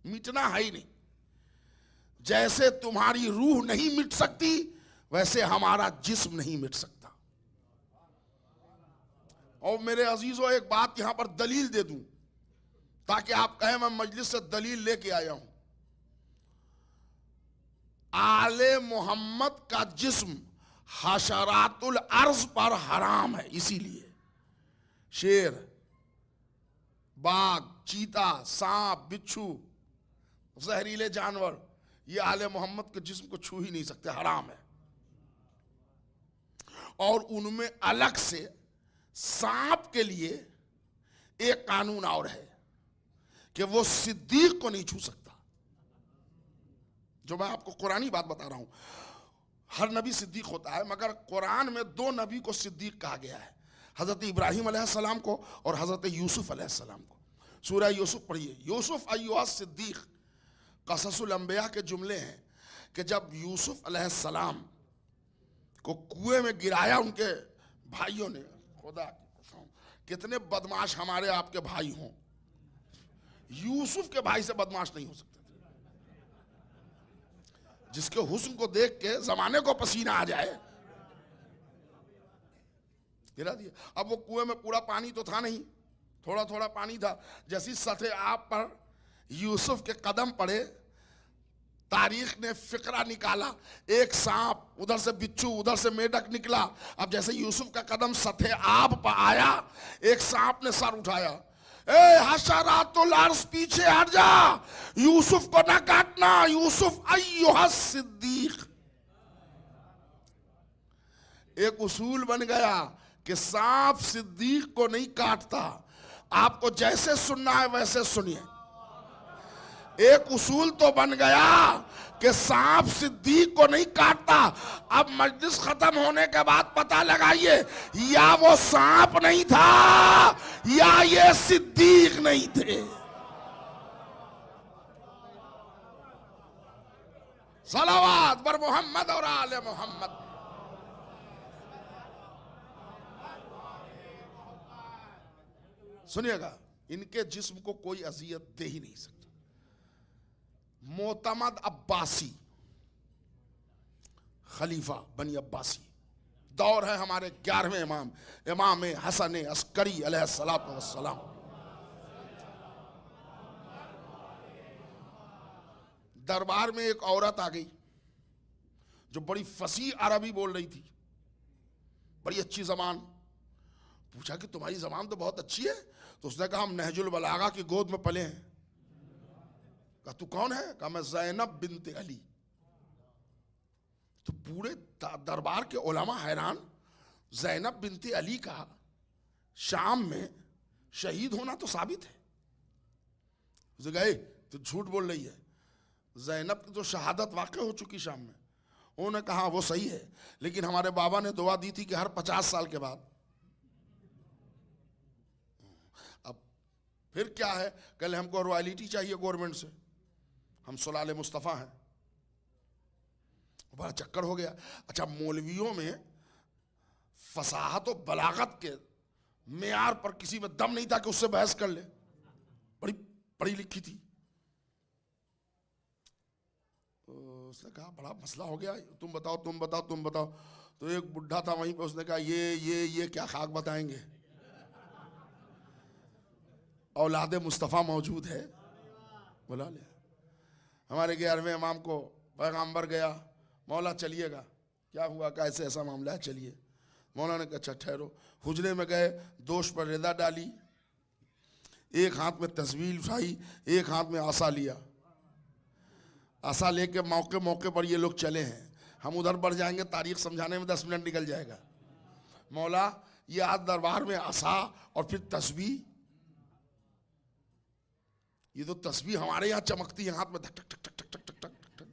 मिटना है ही नहीं। जैसे तुम्हारी रूह नहीं मिट सकती वैसे हमारा जिस्म नहीं मिट सकता। और मेरे अजीजों एक बात यहां पर दलील दे दूं ताकि आप कहें मैं मजलिस से दलील लेके आया हूं। आले मोहम्मद का जिस्म हशरातुल अर्ज पर हराम है, इसीलिए शेर, बाघ, चीता, सांप, बिच्छू, जहरीले जानवर ये आले मोहम्मद के जिस्म को छू ही नहीं सकते, हराम है। और उनमें अलग से सांप के लिए एक कानून और है कि वो सिद्दीक को नहीं छू सकता। जो मैं आपको कुरानी बात बता रहा हूं, हर नबी सिद्दीक होता है, मगर कुरान में 2 नबी को सिद्दीक कहा गया है, हजरत इब्राहिम अलैहिस्सलाम को और हजरत यूसुफ अलैहिस्सलाम को। सूरह यूसुफ पढ़िए, यूसुफ अय्युहा सिद्दीक कससुल अंबिया के जुमले हैं कि जब यूसुफ अलैहिस्सलाम को कुएं में गिराया उनके भाइयों ने, खुदा की कसम कितने बदमाश हमारे आपके भाई हों, यूसुफ के भाई से बदमाश नहीं हो सकते थे, जिसके हुस्न को देख के जमाने को पसीना आ जाए, गिरा दिया। अब वो कुएं में पूरा पानी तो था नहीं, थोड़ा थोड़ा पानी था। जैसी सतह आप पर यूसुफ के कदम पड़े, तारीख ने फिक्रा निकाला, एक सांप, उधर से बिच्छू, उधर से मेढक निकला। अब जैसे यूसुफ का कदम सतह आब पर आया, एक सांप ने सर उठाया, ए हशरातुल अर्ज पीछे हट जा, यूसुफ को ना काटना, यूसुफ अय्युहा सिद्दीक। एक उसूल बन गया कि सांप सिद्दीक को नहीं काटता। आपको जैसे सुनना है वैसे सुनिए, एक उसूल तो बन गया कि सांप सिद्दीक को नहीं काटता। अब मजलिस खत्म होने के बाद पता लगाइए या वो सांप नहीं था या ये सिद्दीक नहीं थे। सलावत बर मोहम्मद और आले मोहम्मद। सुनिएगा, इनके जिस्म को कोई अजियत दे ही नहीं सकता। मोतमद अब्बासी खलीफा बनी अब्बासी, दौर है हमारे 11वें इमाम, इमाम हसन अस्करी अलैहिस्सलातु वस्सलाम। दरबार में एक औरत आ गई जो बड़ी फसी अरबी बोल रही थी, बड़ी अच्छी जबान। पूछा कि तुम्हारी जबान तो बहुत अच्छी है। तो उसने कहा हम नहजुल बलागा की गोद में पले हैं। कहा तू कौन है? कहा मैं ज़ैनब बिन्त अली। तो पूरे दरबार के उलमा हैरान। ज़ैनब बिन्त अली का शाम में शहीद होना तो साबित है। उसे गए तो झूठ बोल रही है, ज़ैनब की तो शहादत वाक़ई हो चुकी शाम में। उन्होंने कहा वो सही है, लेकिन हमारे बाबा ने दुआ दी थी कि हर 50 साल के बाद। अब फिर क्या है, कल हमको रॉयल्टी चाहिए गवर्नमेंट से, हम सुलाले मुस्तफ़ा हैं। बड़ा चक्कर हो गया। अच्छा, मौलवियों में फसाहत और बलागत के मेयार पर किसी में दम नहीं था कि उससे बहस कर ले। बड़ी पढ़ी लिखी थी। उसने कहा बड़ा मसला हो गया, तुम बताओ तुम बताओ तुम बताओ। तो एक बुढ़ा था वहीं पे, उसने कहा ये क्या खाक बताएंगे, औलादे मुस्तफ़ा मौजूद है, बुला ले। हमारे 11वें इमाम को पैगंबर गया, मौला चलिएगा। क्या हुआ? कैसे ऐसा मामला है, चलिए। मौला ने कहा अच्छा ठहरो। हुजरे में गए, दोष पर रिदा डाली, एक हाथ में तस्वीर उठाई, एक हाथ में आसा लिया। आशा लेके मौके मौके पर ये लोग चले हैं। हम उधर बढ़ जाएंगे, तारीख समझाने में 10 मिनट निकल जाएगा। मौला ये आज दरबार में आशा और फिर तस्बीह, ये तो तस्बीह हमारे यहाँ चमकती है हाथ में, धक धक धक धक धक धक धक धक,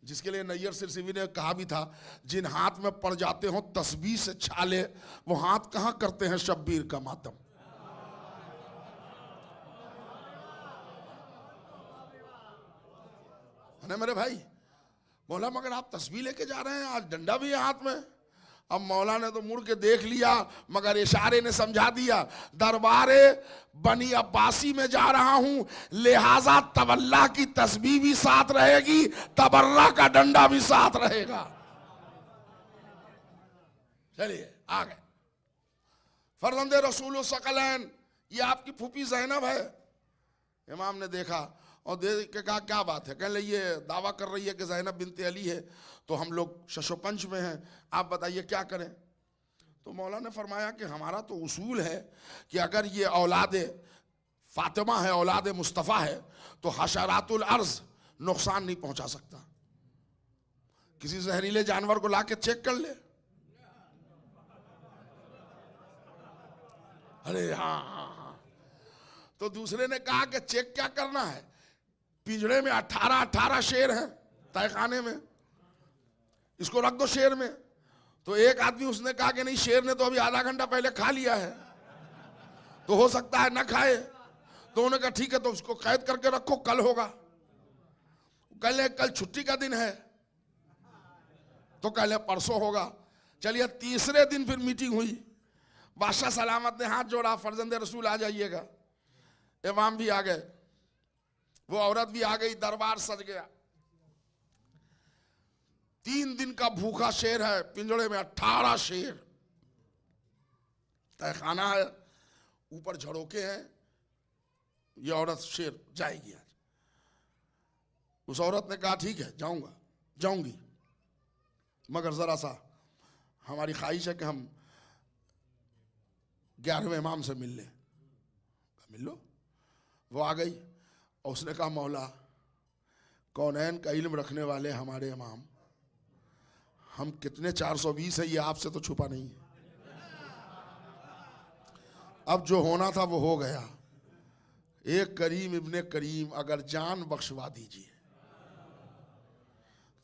जिसके लिए नैयर सिरसिवी ने कहा भी था, जिन हाथ में पड़ जाते हो तस्बीह से छाले, वो हाथ कहाँ करते हैं शब्बीर का मातम। है मेरे भाई। मौला मगर आप तस्बीह लेके जा रहे हैं, आज डंडा भी है हाथ में। अब मौला ने तो मुड़ के देख लिया, मगर इशारे ने समझा दिया, दरबारे बनी अब्बासी में जा रहा हूं, लिहाजा तवल्ला की तस्बीह भी साथ रहेगी, तबर्रा का डंडा भी साथ रहेगा। चलिए आ गए। फरजंदे रसूल सकलैन, ये आपकी फूफी ज़ैनब है। इमाम ने देखा और देख के कहा क्या बात है? कहने ये दावा कर रही है कि ज़ैनब बिन्त अली है, तो हम लोग शशोपंच में हैं, आप बताइए क्या करें? तो मौला ने फरमाया कि हमारा तो उसूल है कि अगर ये औलाद फातिमा है, औलाद मुस्तफ़ा है, तो हशरातुल अर्ज़ नुकसान नहीं पहुंचा सकता। किसी जहरीले जानवर को ला के चेक कर ले। अरे हाँ हाँ हाँ। तो दूसरे ने कहा कि चेक क्या करना है, पिंजड़े में 18 शेर हैं तहखाने में, इसको रख दो शेर में। तो एक आदमी उसने कहा कि नहीं, शेर ने तो अभी आधा घंटा पहले खा लिया है, तो हो सकता है ना खाए। तो उन्होंने कहा ठीक है, तो उसको कैद करके रखो, कल होगा। कल छुट्टी का दिन है, तो कल परसों होगा। चलिए तीसरे दिन फिर मीटिंग हुई, बादशाह सलामत ने हाथ जोड़ा, फरजंदे रसूल आ जाइएगा। इमाम भी आ गए, वो औरत भी आ गई, दरबार सज गया। 3 दिन का भूखा शेर है, पिंजड़े में 18 शेर, तहखाना है, ऊपर झड़ोके हैं। ये औरत शेर जाएगी आज। उस औरत ने कहा ठीक है जाऊंगा, जाऊंगी, मगर जरा सा हमारी ख्वाहिश है कि हम 11वें इमाम से मिल लें। मिल लो। वो आ गई और उसने कहा मौला, कौनैन का इल्म रखने वाले हमारे इमाम, हम कितने 420 है, ये आपसे तो छुपा नहीं है। अब जो होना था वो हो गया, एक करीम इब्ने करीम अगर जान बख्शवा दीजिए।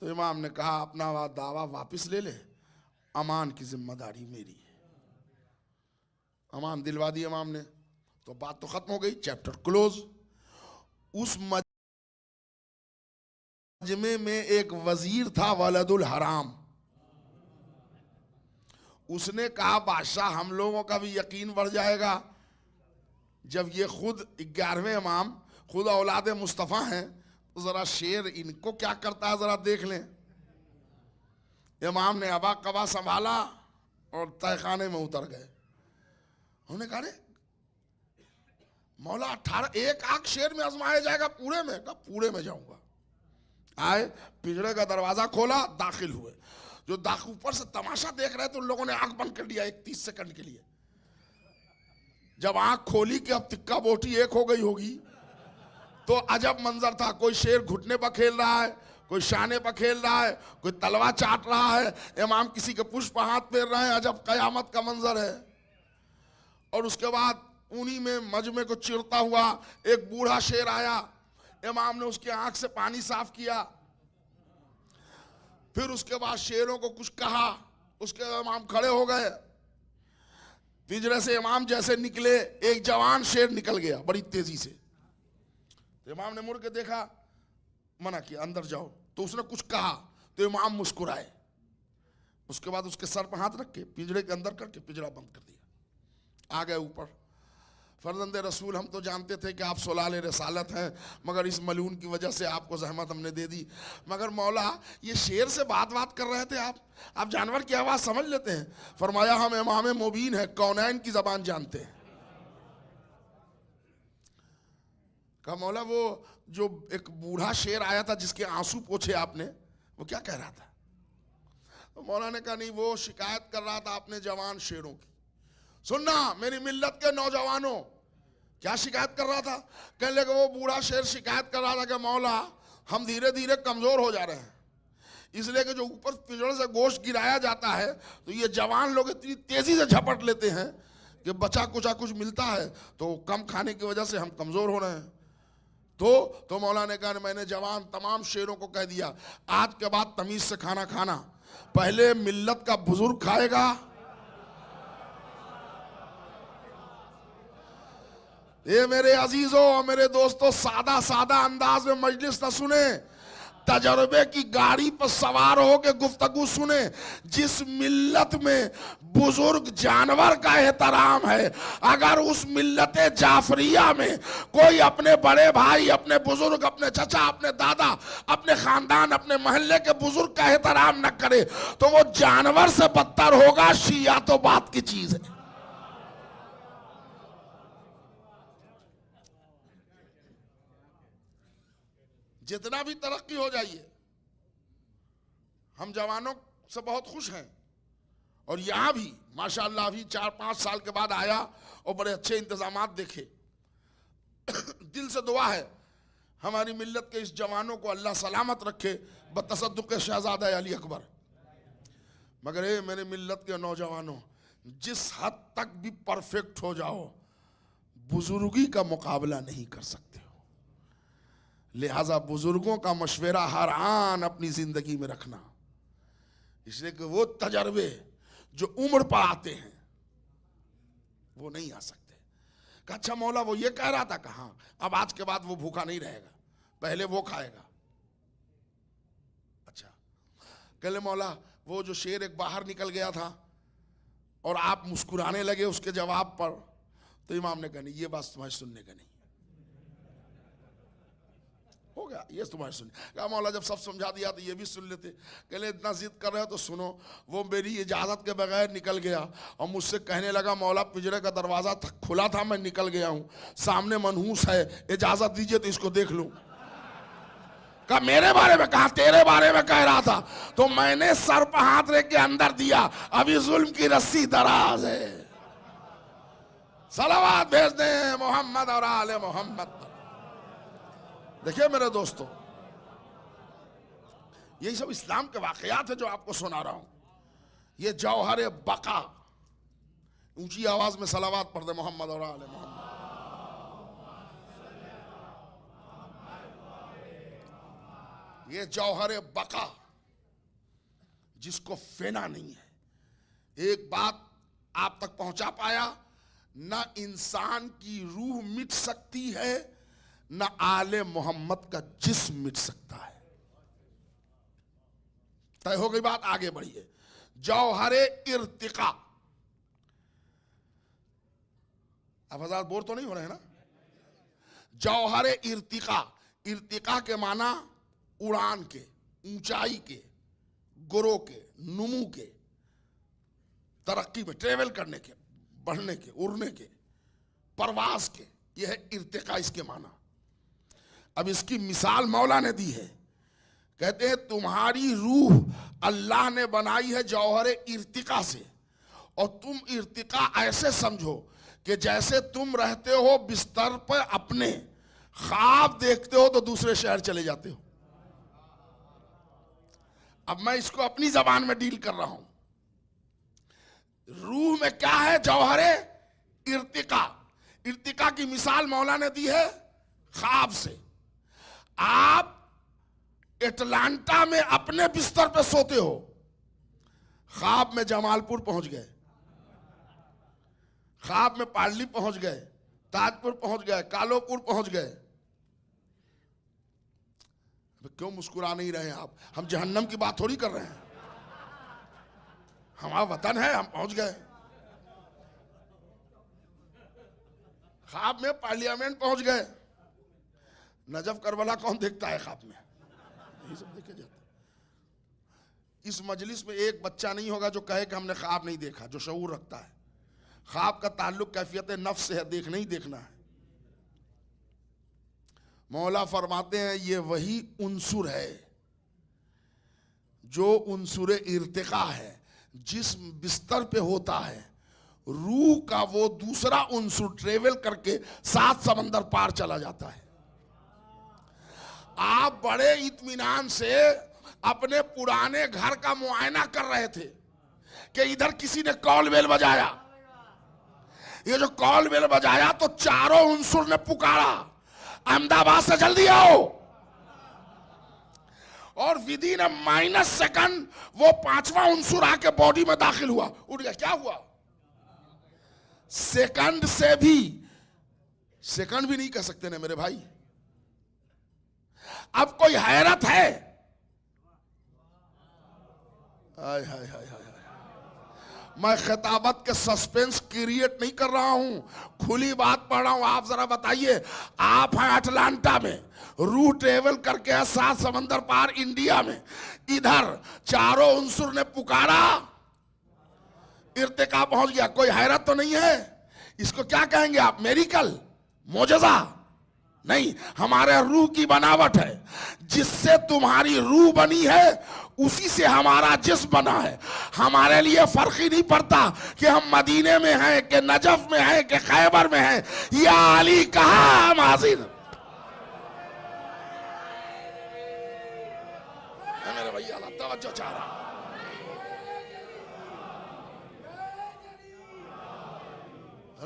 तो इमाम ने कहा अपना दावा वापस ले ले, अमान की जिम्मेदारी मेरी है। अमान दिलवा दी इमाम ने, तो बात तो खत्म हो गई, चैप्टर क्लोज। उस मजमे में एक वजीर था वलदुल हराम। उसने कहा बादशाह हम लोगों का भी यकीन बढ़ जाएगा जब ये खुद 11वें इमाम खुद औलाद मुस्तफ़ा हैं, तो जरा शेर इनको क्या करता है जरा देख लें। इमाम ने अबा कबा संभाला और तहखाने में उतर गए। उन्होंने कहा रे मौला 18 एक आंख शेर में आजमाया जाएगा पूरे में? कहा पूरे में जाऊंगा। आए, पिंजरे का दरवाजा खोला, दाखिल हुए। जो ऊपर से तमाशा देख रहे थे उन लोगों ने आंख बंद कर लिया 30 सेकंड के लिए। जब आंख खोली कि अब तिक्का बोटी एक हो गई होगी, तो अजब मंजर था। कोई शेर घुटने पर खेल रहा है, कोई शाने पर खेल रहा है, कोई तलवा चाट रहा है, इमाम किसी के पुष्प हाथ फेर रहे हैं। अजब कयामत का मंजर है। और उसके बाद उन्हीं में मजमे को चिरता हुआ एक बूढ़ा शेर आया। इमाम ने उसके आंख से पानी साफ किया, फिर उसके बाद शेरों को कुछ कहा, उसके इमाम खड़े हो गए। पिंजरे से इमाम जैसे निकले, एक जवान शेर निकल गया बड़ी तेजी से। तो इमाम ने मुड़ के देखा, मना किया अंदर जाओ। तो उसने कुछ कहा तो इमाम मुस्कुराए। उसके बाद उसके सर पर हाथ रख के पिंजरे के अंदर करके पिंजरा बंद कर दिया। आ गए ऊपर। फर्जंद रसूल हम तो जानते थे कि आप सुलाले रसालत हैं, मगर इस मलून की वजह से आपको जहमत हमने दे दी। मगर मौला ये शेर से बात कर रहे थे आप जानवर की आवाज़ समझ लेते हैं। फरमाया हम इमाम मुबीन है, कौनैन की ज़बान जानते हैं। कहा मौला वो जो एक बूढ़ा शेर आया था जिसके आंसू पोछे आपने, वो क्या कह रहा था? तो मौला ने कहा नहीं, वो शिकायत कर रहा था अपने जवान शेरों की। सुनना मेरी मिल्लत के नौजवानों, क्या शिकायत कर रहा था? कहने लगे वो बूढ़ा शेर शिकायत कर रहा था कि मौला हम धीरे धीरे कमजोर हो जा रहे हैं, इसलिए कि जो ऊपर पिंजरे से गोश्त गिराया जाता है तो ये जवान लोग इतनी तेजी से झपट लेते हैं कि बचा कुचा कुछ मिलता है तो कम खाने की वजह से हम कमजोर हो रहे हैं। तो मौला ने कहा मैंने जवान तमाम शेरों को कह दिया आज के बाद तमीज से खाना खाना, पहले मिल्लत का बुजुर्ग खाएगा, ये मेरे अजीजों और मेरे दोस्तों सादा सादा अंदाज में मजलिस न सुने, तजर्बे की गाड़ी पर सवार होकर गुफ्तगू सुने। जिस मिल्लत में बुजुर्ग जानवर का एहतराम है, अगर उस मिल्लत जाफरिया में कोई अपने बड़े भाई, अपने बुजुर्ग, अपने चचा, अपने दादा, अपने खानदान, अपने मोहल्ले के बुजुर्ग का एहतराम न करे तो वो जानवर से बदतर होगा। शिया तो बात की चीज है। जितना भी तरक्की हो जाइए, हम जवानों से बहुत खुश हैं। और यहां भी माशाअल्लाह अभी 4-5 साल के बाद आया और बड़े अच्छे इंतजामात देखे। दिल से दुआ है हमारी मिल्लत के इस जवानों को अल्लाह सलामत रखे बतसद्दुक़ शहजादा अली अकबर। मगर ये मेरे मिल्लत के नौजवानों, जिस हद तक भी परफेक्ट हो जाओ, बुजुर्गी का मुकाबला नहीं कर सकते हो। लिहाजा बुजुर्गों का मशवरा हर आन अपनी जिंदगी में रखना, इसलिए कि वो तजर्बे जो उम्र पर आते हैं वो नहीं आ सकते। कहा अच्छा मौला वो ये कह रहा था, कहा अब आज के बाद वो भूखा नहीं रहेगा, पहले वो खाएगा। अच्छा कहले मौला वो जो शेर एक बाहर निकल गया था और आप मुस्कुराने लगे उसके जवाब पर, तो इमाम ने कहा नहीं ये बात तुम्हारे सुनने का नहीं, हो गया ये तुम्हारे सुनने। कहा मौला जब सब समझा दिया तो ये भी सुन लेते। कहले इतना जिद कर रहे हो तो सुनो। वो मेरी इजाजत के बगैर निकल गया और मुझसे कहने लगा मौला पिंजरे का दरवाजा खुला था, मैं निकल गया हूं, सामने मनहूस है, इजाजत दीजिए तो इसको देख लूं। कहा मेरे बारे में? कहा तेरे बारे में कह रहा था। तो मैंने सर पर हाथ रख के अंदर दिया, अभी जुल्म की रस्सी दराज है। सलावत भेज दें मोहम्मद और आले मोहम्मद। देखिए मेरे दोस्तों, यही सब इस्लाम के वाकयात है जो आपको सुना रहा हूं। ये जौहर बका, ऊंची आवाज में सलावत पढ़ दे मोहम्मद और आले मोहम्मद। ये जौहर बका जिसको फेना नहीं है। एक बात आप तक पहुंचा पाया, ना इंसान की रूह मिट सकती है, ना आले मोहम्मद का जिस्म मिट सकता है। तय हो गई बात, आगे बढ़िए। जौहरे इर्तिका, अब हज़ार बोर तो नहीं हो रहे हैं ना। जौहरे इर्तिका, इर्तिका के माना उड़ान के, ऊंचाई के, गुरो के, नुमू के, तरक्की में, ट्रेवल करने के, बढ़ने के, उड़ने के, परवास के, यह है इर्तिका इसके माना। अब इसकी मिसाल मौला ने दी है, कहते हैं तुम्हारी रूह अल्लाह ने बनाई है जौहरे इर्तिका से, और तुम इर्तिका ऐसे समझो कि जैसे तुम रहते हो बिस्तर पर अपने, ख्वाब देखते हो तो दूसरे शहर चले जाते हो। अब मैं इसको अपनी जबान में डील कर रहा हूं। रूह में क्या है? जौहरे इर्तिका। इर्तिका की मिसाल मौला ने दी है ख्वाब से। आप एटलांटा में अपने बिस्तर पे सोते हो, ख्वाब में जमालपुर पहुंच गए, ख्वाब में पाडली पहुंच गए, ताजपुर पहुंच गए, कालोपुर पहुंच गए। क्यों मुस्कुरा नहीं रहे हैं आप? हम जहन्नम की बात थोड़ी कर रहे हैं, हमारा वतन है, हम पहुंच गए। ख्वाब में पार्लियामेंट पहुंच गए। नजफ करबला कौन देखता है ख्वाब में? यही सब देखे जाता है। इस मजलिस में एक बच्चा नहीं होगा जो कहे कि हमने ख्वाब नहीं देखा, जो शऊर रखता है। ख्वाब का ताल्लुक कैफियत नफ्स से है, देखना ही देखना है। मौला फरमाते हैं ये वही उन्सुर है जो उन्सुर इर्तिका है, जिस्म बिस्तर पे होता है, रूह का वो दूसरा उन्सुर ट्रेवल करके 7 समंदर पार चला जाता है। आप बड़े इत्मीनान से अपने पुराने घर का मुआयना कर रहे थे कि इधर किसी ने कॉल बेल बजाया। ये जो कॉल बेल बजाया तो चारों उन्सुर ने पुकारा, अहमदाबाद से जल्दी आओ। और विद इन माइनस सेकंड वो 5वां उन्सुर आके बॉडी में दाखिल हुआ, उठ गया। क्या हुआ? सेकंड से भी, सेकंड भी नहीं कह सकते ना मेरे भाई। अब कोई हैरत है? हाय हाय हाय हाय। मैं खिताबत के सस्पेंस क्रिएट नहीं कर रहा हूं, खुली बात पढ़ रहा हूं। आप जरा बताइए, आप हैं अटलांटा में, रूह ट्रेवल करके है 7 समंदर पार इंडिया में, इधर चारों उन्सुर ने पुकारा, इर्तिका पहुंच गया। कोई हैरत तो नहीं है? इसको क्या कहेंगे आप? मेरिकल, मोजज़ा? नहीं, हमारे रूह की बनावट है। जिससे तुम्हारी रूह बनी है उसी से हमारा जिस्म बना है। हमारे लिए फर्क ही नहीं पड़ता कि हम मदीने में हैं कि नजफ में हैं कि खैबर में हैं। या अली कहा हम हाजिर। मेरे भैया तवज्जो चाह रहा।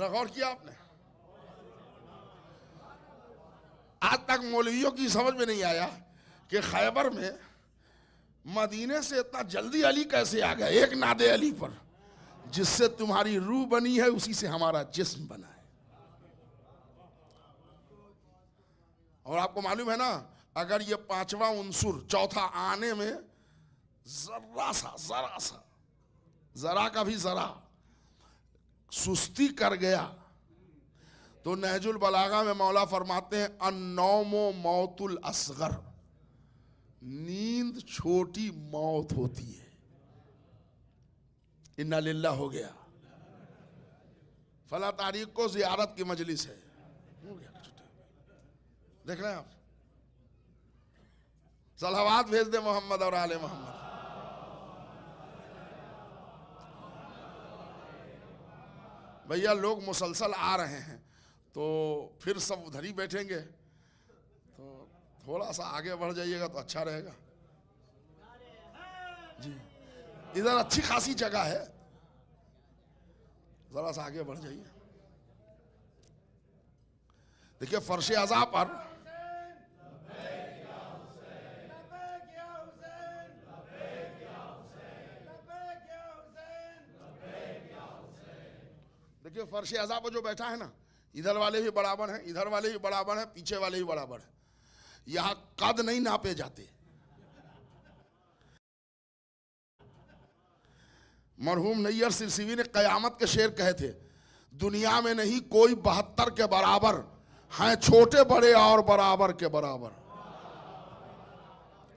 गौर किया आपने? आज तक मौलवियों की समझ में नहीं आया कि खैबर में मदीने से इतना जल्दी अली कैसे आ गया, एक नादे अली पर। जिससे तुम्हारी रूह बनी है उसी से हमारा जिस्म बना है। और आपको मालूम है ना, अगर ये 5वां उन्सुर चौथा आने में जरा सा जरा का भी जरा सुस्ती कर गया तो नहजुल बलागा में मौला फरमाते हैं अन्नौमो मौतुल असगर, नींद छोटी मौत होती है। इन्ना लिल्लाह हो गया। फला तारीख को जियारत की मजलिस है, हो गया। देख रहे हैं आप? सलावत भेज दे मोहम्मद और आले मोहम्मद। भैया लोग मुसलसल आ रहे हैं तो फिर सब उधर ही बैठेंगे, तो थोड़ा सा आगे बढ़ जाइएगा तो अच्छा रहेगा जी। इधर अच्छी खासी जगह है, जरा सा आगे बढ़ जाइए। देखिए फर्श अज़ा पर देखिए फर्श अज़ा पर जो बैठा है ना, इधर वाले भी बराबर हैं, इधर वाले भी बराबर हैं, पीछे वाले भी बराबर हैं। यहां कद नहीं नापे जाते। मरहूम नैयर सिरसिवी ने कयामत के शेर कहे थे, दुनिया में नहीं कोई 72 के बराबर हैं, छोटे बड़े और बराबर के बराबर।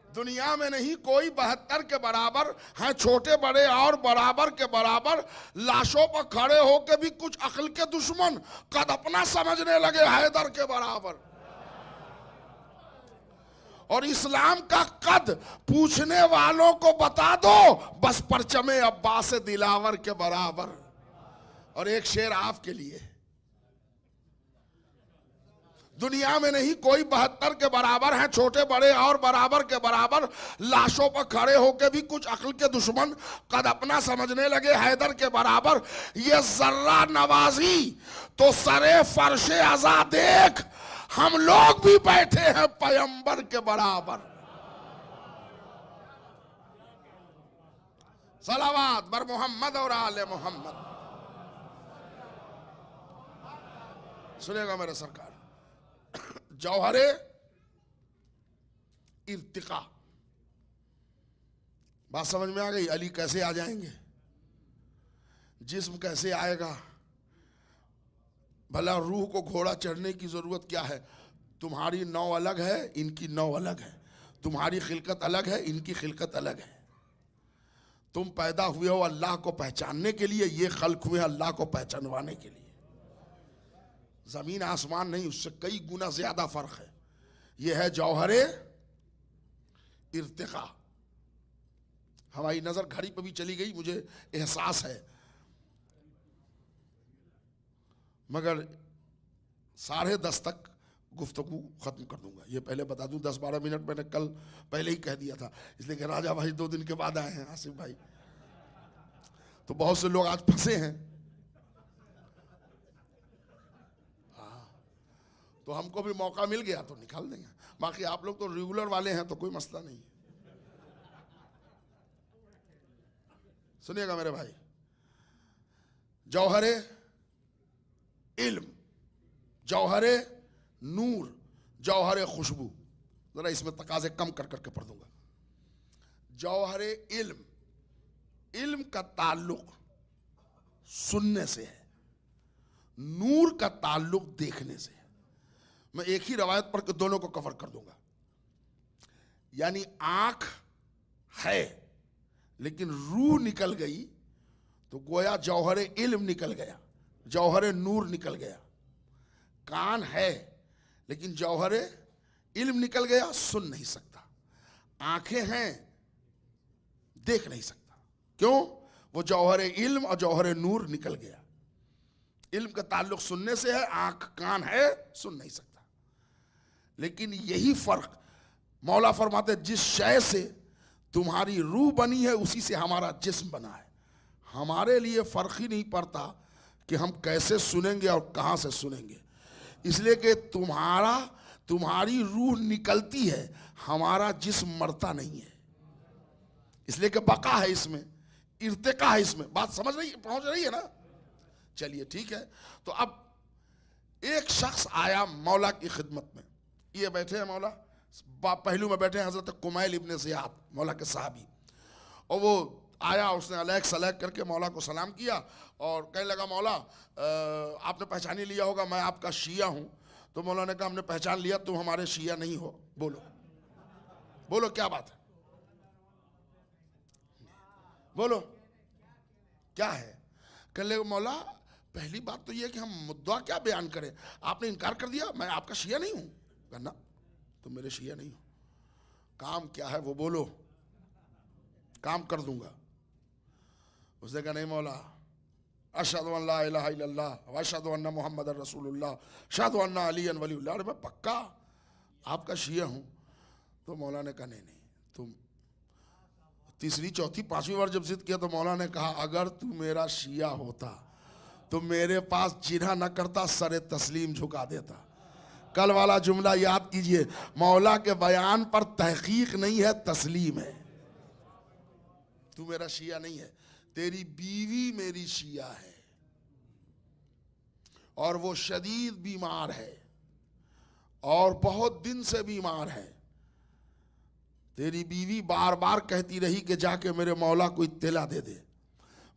दुनिया में नहीं कोई 72 के बराबर हैं, छोटे बड़े और बराबर के बराबर। लाशों पर खड़े होकर भी कुछ अक्ल के दुश्मन कद अपना समझने लगे हैदर के बराबर। और इस्लाम का कद पूछने वालों को बता दो, बस परचमे अब्बास दिलावर के बराबर। और एक शेर आपके लिए, दुनिया में नहीं कोई 72 के बराबर हैं, छोटे बड़े और बराबर के बराबर। लाशों पर खड़े होकर भी कुछ अक्ल के दुश्मन कद अपना समझने लगे हैदर के बराबर। ये जर्रा नवाजी तो सरे फर्शे अज़ा देख, हम लोग भी बैठे हैं पैगंबर के बराबर। सलावत बर मोहम्मद और आले मोहम्मद। सुनेगा मेरे सरकार, जौहरे इर्तिका, बात समझ में आ गई? अली कैसे आ जाएंगे, जिस्म कैसे आएगा, भला रूह को घोड़ा चढ़ने की जरूरत क्या है? तुम्हारी नौ अलग है, इनकी नौ अलग है। तुम्हारी खिलकत अलग है, इनकी खिलकत अलग है। तुम पैदा हुए हो अल्लाह को पहचानने के लिए, ये खल्क हुए अल्लाह को पहचानवाने के लिए। जमीन आसमान नहीं, उससे कई गुना ज्यादा फर्क है। यह है जौहरे इर्तिका। हमारी नजर घड़ी पर भी चली गई, मुझे एहसास है, मगर 10:30 तक गुफ्तगू खत्म कर दूंगा। ये पहले बता दूं, 10-12 मिनट मैंने कल पहले ही कह दिया था, इसलिए कि राजा भाई 2 दिन के बाद आए हैं, आसिफ भाई, तो बहुत से लोग आज फंसे हैं। तो हमको भी मौका मिल गया तो निकाल देंगे, बाकी आप लोग तो रेगुलर वाले हैं तो कोई मसला नहीं। सुनिएगा मेरे भाई, जौहरे इल्म, जौहरे नूर, जौहरे खुशबू, जरा इसमें तकाजे कम कर करके पढ़ दूंगा। जौहरे इल्म, इल्म का ताल्लुक सुनने से है, नूर का ताल्लुक देखने से है। मैं एक ही रवायत पढ़ के दोनों को कवर कर दूंगा। यानी आंख है लेकिन रूह निकल गई तो गोया जौहरे इल्म निकल गया, जौहरे नूर निकल गया। कान है लेकिन जौहरे इल्म निकल गया, सुन नहीं सकता। आंखें हैं, देख नहीं सकता। क्यों? वो जौहरे इल्म और जौहरे नूर निकल गया। इल्म का ताल्लुक सुनने से है, आंख कान है, सुन नहीं सकता। लेकिन यही फर्क मौला फरमाते, जिस शय से तुम्हारी रूह बनी है उसी से हमारा जिस्म बना है। हमारे लिए फर्क ही नहीं पड़ता कि हम कैसे सुनेंगे और कहां से सुनेंगे, इसलिए कि तुम्हारी रूह निकलती है, हमारा जिस्म मरता नहीं है, इसलिए कि बका है इसमें, इर्तिका है इसमें। बात समझ रही, पहुंच रही है ना? चलिए ठीक है। तो अब एक शख्स आया मौला की खिदमत में, ये बैठे हैं मौला, पहलू में बैठे हैं हजरत कुमैल इब्ने ज़ियाद, मौला के साहबी। और वो आया, उसने अलैक सलैक करके मौला को सलाम किया और कहने लगा, मौला आपने पहचान ही लिया होगा मैं आपका शिया हूं। तो मौला ने कहा, हमने पहचान लिया, तुम हमारे शिया नहीं हो। बोलो बोलो क्या बात है, बोलो क्या है? कहने लगे, मौला पहली बात तो ये कि हम मुद्दा क्या बयान करें, आपने इनकार कर दिया, मैं आपका शिया नहीं हूं। कहना तुम मेरे शिया नहीं हो, काम क्या है वो बोलो, काम कर दूंगा। उसने कहा, नहीं मौला, अशहदु अन ला इलाहा इल्लल्लाह व अशहदु अन्ना मुहम्मदर रसूलुल्लाह अशहदु अन्ना अलीयन वलीउल्लाह। अरे मैं पक्का आपका शिया हूं। तो मौला ने कहा, नहीं तुम। तीसरी चौथी पांचवी बार जब जिद किया तो मौला ने कहा, अगर तू मेरा शिया होता तो मेरे पास जिन्हा न करता, सरे तस्लीम झुका देता। कल वाला जुमला याद कीजिए, मौला के बयान पर तहकीक नहीं है, तस्लीम है। तू मेरा शिया नहीं है, तेरी बीवी मेरी शिया है। और वो शदीद बीमार है और बहुत दिन से बीमार है। तेरी बीवी बार बार कहती रही कि जाके मेरे मौला को इत्तला दे दे,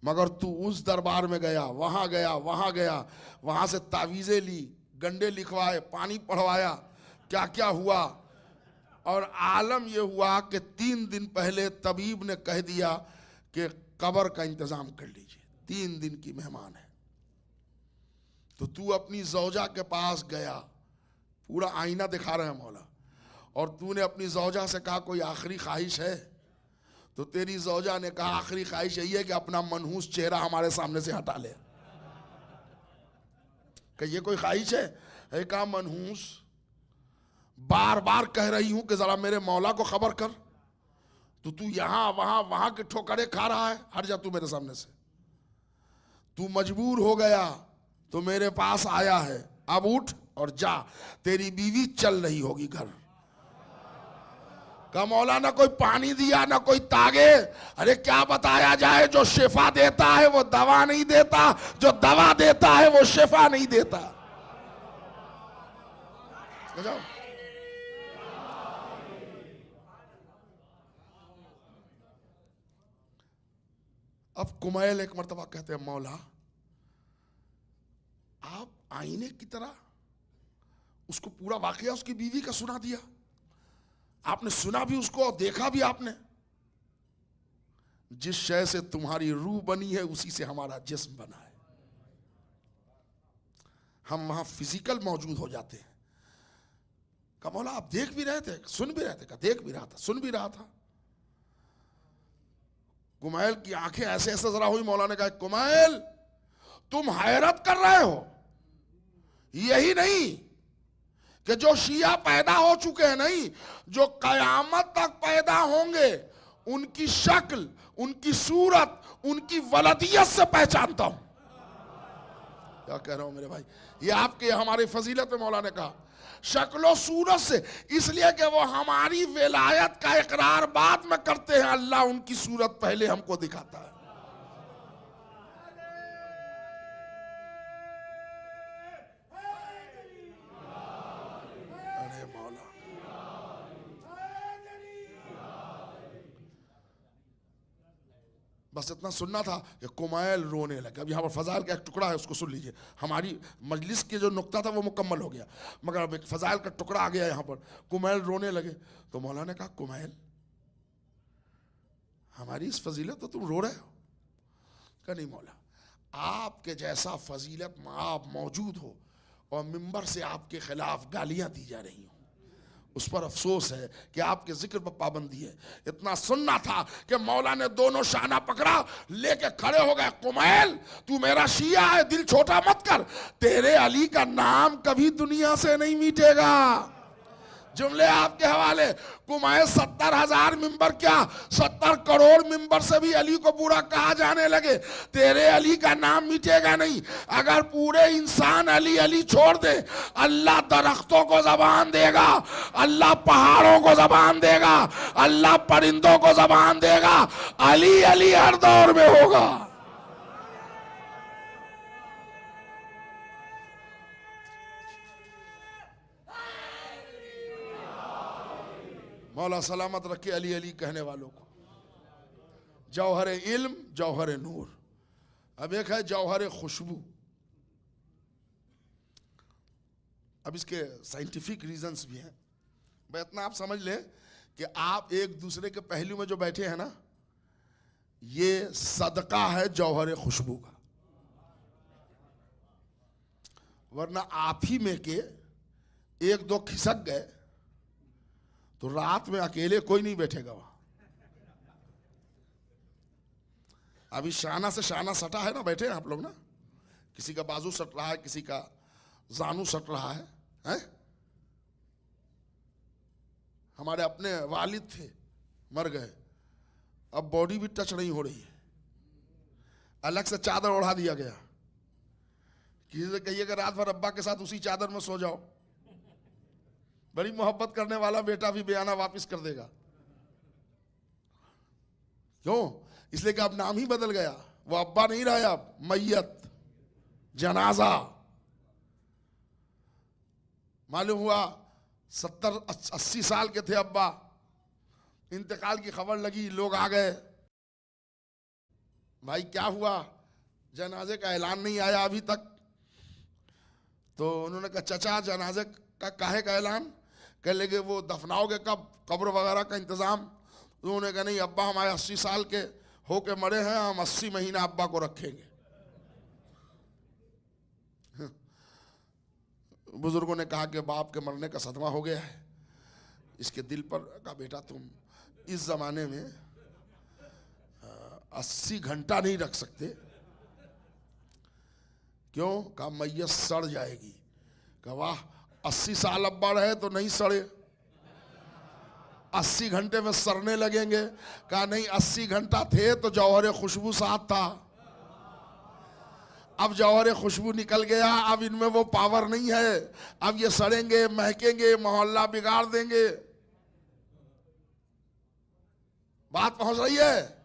मगर तू उस दरबार में गया, वहां गया, वहां गया, वहां से तावीज़ें ली, गंडे लिखवाए, पानी पढ़वाया, क्या क्या हुआ। और आलम यह हुआ कि 3 दिन पहले तबीब ने कह दिया कि कब्र का इंतजाम कर लीजिए, 3 दिन की मेहमान है। तो तू अपनी ज़ौजा के पास गया, पूरा आईना दिखा रहे हैं मौला, और तूने अपनी ज़ौजा से कहा कोई आखिरी ख्वाहिश है? तो तेरी ज़ौजा ने कहा आखिरी ख्वाहिश यही है कि अपना मनहूस चेहरा हमारे सामने से हटा ले। कि ये कोई ख्वाहिश है? कहा मनहूस बार बार कह रही हूं कि जरा मेरे मौला को खबर कर, तो तू यहां वहां वहां के ठोकरे खा रहा है, हट जा तू मेरे सामने से। तू मजबूर हो गया तो मेरे पास आया है, अब उठ और जा, तेरी बीवी चल रही होगी घर। का मौला ना कोई पानी दिया ना कोई तागे। अरे क्या बताया जाए, जो शिफा देता है वो दवा नहीं देता, जो दवा देता है वो शिफा नहीं देता। जाओ। अब कुमैल एक मर्तबा कहते हैं मौला आप आईने की तरह, उसको पूरा वाकया उसकी बीवी का सुना दिया, आपने सुना भी उसको और देखा भी आपने। जिस शय से तुम्हारी रूह बनी है उसी से हमारा जिस्म बना है। हम वहां फिजिकल मौजूद हो जाते हैं। कहा मौला आप देख भी रहे थे, सुन भी रहे थे? कहा देख भी रहा था, सुन भी रहा था। कुमैल की आंखें ऐसे ऐसे जरा हुई। मौला ने कहा कुमैल तुम हैरत कर रहे हो, यही नहीं कि जो शिया पैदा हो चुके हैं, नहीं, जो कयामत तक पैदा होंगे उनकी शक्ल, उनकी सूरत, उनकी वलदियत से पहचानता हूं। क्या कह रहा हूं मेरे भाई, ये आपके हमारी फजीलत में मौला ने कहा शक्लो सूरत से, इसलिए कि वो हमारी विलायत का इकरार बाद में करते हैं, अल्लाह उनकी सूरत पहले हमको दिखाता है। अरे मौला, बस इतना सुनना था कि कुमैल रोने लगे। अब यहाँ पर फजाइल का एक टुकड़ा है, उसको सुन लीजिए। हमारी मजलिस के जो नुक्ता था वो मुकम्मल हो गया, मगर अब एक फजाइल का टुकड़ा आ गया यहाँ पर। कुमैल रोने लगे तो मौला ने कहा कुमैल हमारी इस फजीलत तो तुम रो रहे हो? कहा नहीं मौला, आपके जैसा फजीलत में आप मौजूद हो और मिंबर से आपके खिलाफ गालियां दी जा रही हो, उस पर अफसोस है कि आपके जिक्र पर पाबंदी है। इतना सुनना था कि मौला ने दोनों शाना पकड़ा, लेके खड़े हो गए। कुमैल तू मेरा शिया है, दिल छोटा मत कर, तेरे अली का नाम कभी दुनिया से नहीं मिटेगा। जुमले आपके हवाले। कुमैल 70,000 मिंबर क्या 70 करोड़ मिंबर से भी अली को बुरा कहा जाने लगे, तेरे अली का नाम मिटेगा नहीं। अगर पूरे इंसान अली अली छोड़ दे, अल्लाह दरख्तों को जबान देगा, अल्लाह पहाड़ों को जबान देगा, अल्लाह परिंदों को जबान देगा। अली अली हर दौर में होगा। मौला सलामत रखे अली अली कहने वालों को। जौहर इल्म, जौहर नूर। अब एक है जौहर खुशबू। अब इसके साइंटिफिक रीजंस भी हैं। भाई इतना आप समझ लें कि आप एक दूसरे के पहलू में जो बैठे हैं ना, ये सदका है जौहर खुशबू का, वरना आप ही में के एक दो खिसक गए तो रात में अकेले कोई नहीं बैठेगा वहां। अभी शाना से शाना सटा है ना, बैठे हैं आप लोग ना, किसी का बाजू सट रहा है, किसी का जानू सट रहा है, हैं? हमारे अपने वालिद थे, मर गए, अब बॉडी भी टच नहीं हो रही है, अलग से चादर ओढ़ा दिया गया। किसी से कहिए कि रात भर अब्बा के साथ उसी चादर में सो जाओ, बड़ी मोहब्बत करने वाला बेटा भी बयाना वापस कर देगा। क्यों? इसलिए कि अब नाम ही बदल गया, वो अब्बा नहीं रहा, अब मैयत, जनाजा। मालूम हुआ 70-80 साल के थे अब्बा, इंतकाल की खबर लगी, लोग आ गए। भाई क्या हुआ, जनाजे का ऐलान नहीं आया अभी तक। तो उन्होंने कहा चाचा जनाजे का काहे का ऐलान, कह लगे वो दफनाओगे कब, कब्र वगैरह का इंतजाम। तो उन्होंने कहा नहीं अब्बा हमारे 80 साल के होके मरे हैं, हम 80 महीना अब्बा को रखेंगे। बुजुर्गों ने कहा कि बाप के मरने का सदमा हो गया है इसके दिल पर। कहा बेटा तुम इस जमाने में 80 घंटा नहीं रख सकते। क्यों, कहा मैयत सड़ जाएगी। कहा वाह 80 साल अब्बा रहे तो नहीं सड़े, 80 घंटे में सड़ने लगेंगे। कहा नहीं 80 घंटा थे तो जौहर खुशबू साथ था, अब जौहर खुशबू निकल गया, अब इनमें वो पावर नहीं है, अब ये सड़ेंगे महकेंगे मोहल्ला बिगाड़ देंगे। बात पहुंच रही है।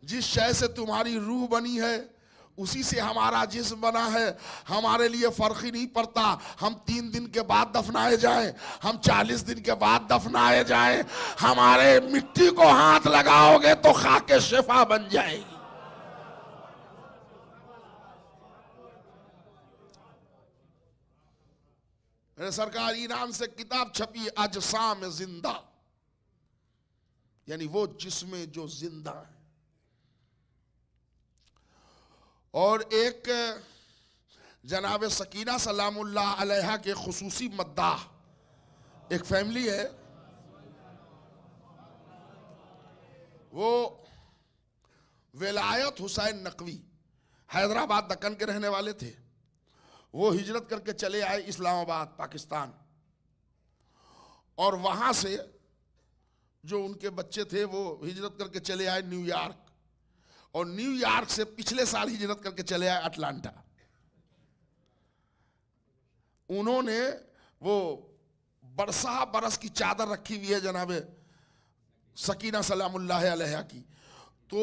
जिस शय से तुम्हारी रूह बनी है उसी से हमारा जिस्म बना है। हमारे लिए फर्क ही नहीं पड़ता हम 3 दिन के बाद दफनाए जाएं, हम 40 दिन के बाद दफनाए जाएं, हमारे मिट्टी को हाथ लगाओगे तो खाके शिफा बन जाएगी। मेरे सरकार ईरान से किताब छपी अजसाम जिंदा, यानी वो जिसमें जो जिंदा है। और एक जनाब सकीना सलामुल्लाह अलैहा के खुसूसी मद्दाह एक फैमिली है, वो विलायत हुसैन नकवी हैदराबाद दक्कन के रहने वाले थे। वो हिजरत करके चले आए इस्लामाबाद पाकिस्तान, और वहां से जो उनके बच्चे थे वो हिजरत करके चले आए न्यूयॉर्क, और न्यूयॉर्क से पिछले साल हिजरत करके चले आए अटलांटा। उन्होंने वो बरस की चादर रखी हुई है जनाबे सकीना सलामुल्लाह अलैहा की। तो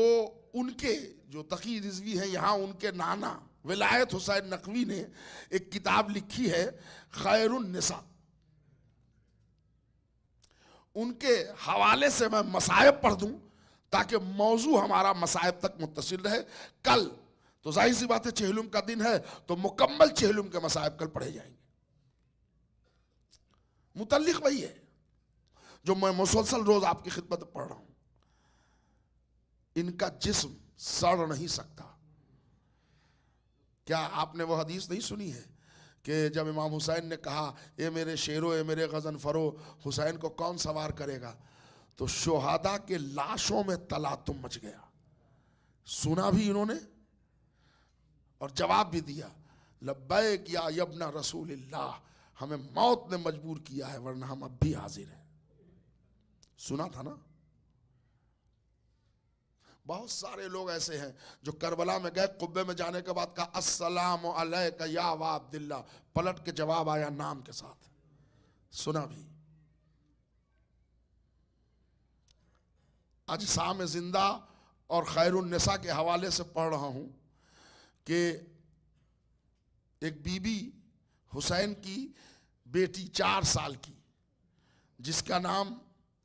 उनके जो तकी रिजवी हैं यहाँ, उनके नाना विलायत हुसैन नकवी ने एक किताब लिखी है खैरुन निसा। उनके हवाले से मैं मसायब पढ़ दूं ताकि मौजू हमारा मसायब तक मुत्तसिल रहे। कल तो जाहिर सी बात है चेहलुम का दिन है, तो मुकम्मल चेहलुम के मसायब कल पढ़े जाएंगे। मुतल्लिक वही है जो मैं मुसलसल रोज आपकी खिदमत में पढ़ रहा हूं। इनका जिस्म सड़ नहीं सकता। क्या आपने वो हदीस नहीं सुनी है कि जब इमाम हुसैन ने कहा ए मेरे शेरो ए मेरे गजन फरो, हुसैन को कौन सवार करेगा, तो शोहादा के लाशों में तलातुम मच गया। सुना भी इन्होंने और जवाब भी दिया, लब्बैक या यब्ना रसूलिल्लाह, हमें मौत ने मजबूर किया है वरना हम अब भी हाजिर हैं। सुना था ना। बहुत सारे लोग ऐसे हैं जो करबला में गए, कुब्बे में जाने के बाद कहा अस्सलामु अलैका या अबा अब्दुल्लाह, पलट के जवाब आया नाम के साथ। सुना भी। अजसाम जिंदा और खैरुन निसा के हवाले से पढ़ रहा हूं कि एक बीबी हुसैन की बेटी 4 साल की, जिसका नाम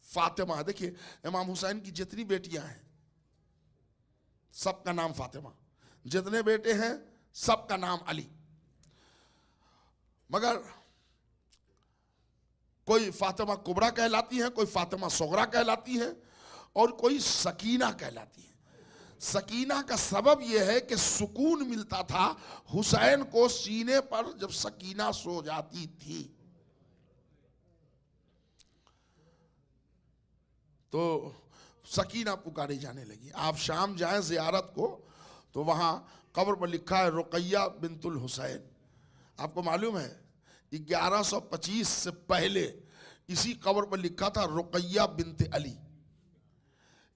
फातिमा। देखिए इमाम हुसैन की जितनी बेटियां हैं सबका नाम फातिमा, जितने बेटे हैं सबका नाम अली, मगर कोई फातिमा कुबरा कहलाती है, कोई फातिमा सुगरा कहलाती है, और कोई सकीना कहलाती है। सकीना का सबब यह है कि सुकून मिलता था हुसैन को सीने पर जब सकीना सो जाती थी। तो सकीना पुकारी जाने लगी। आप शाम जाएं जियारत को तो वहां कब्र पर लिखा है रुकैया बिंतुल हुसैन। आपको मालूम है 1125 से पहले इसी कब्र पर लिखा था रुकैया बिन्त अली।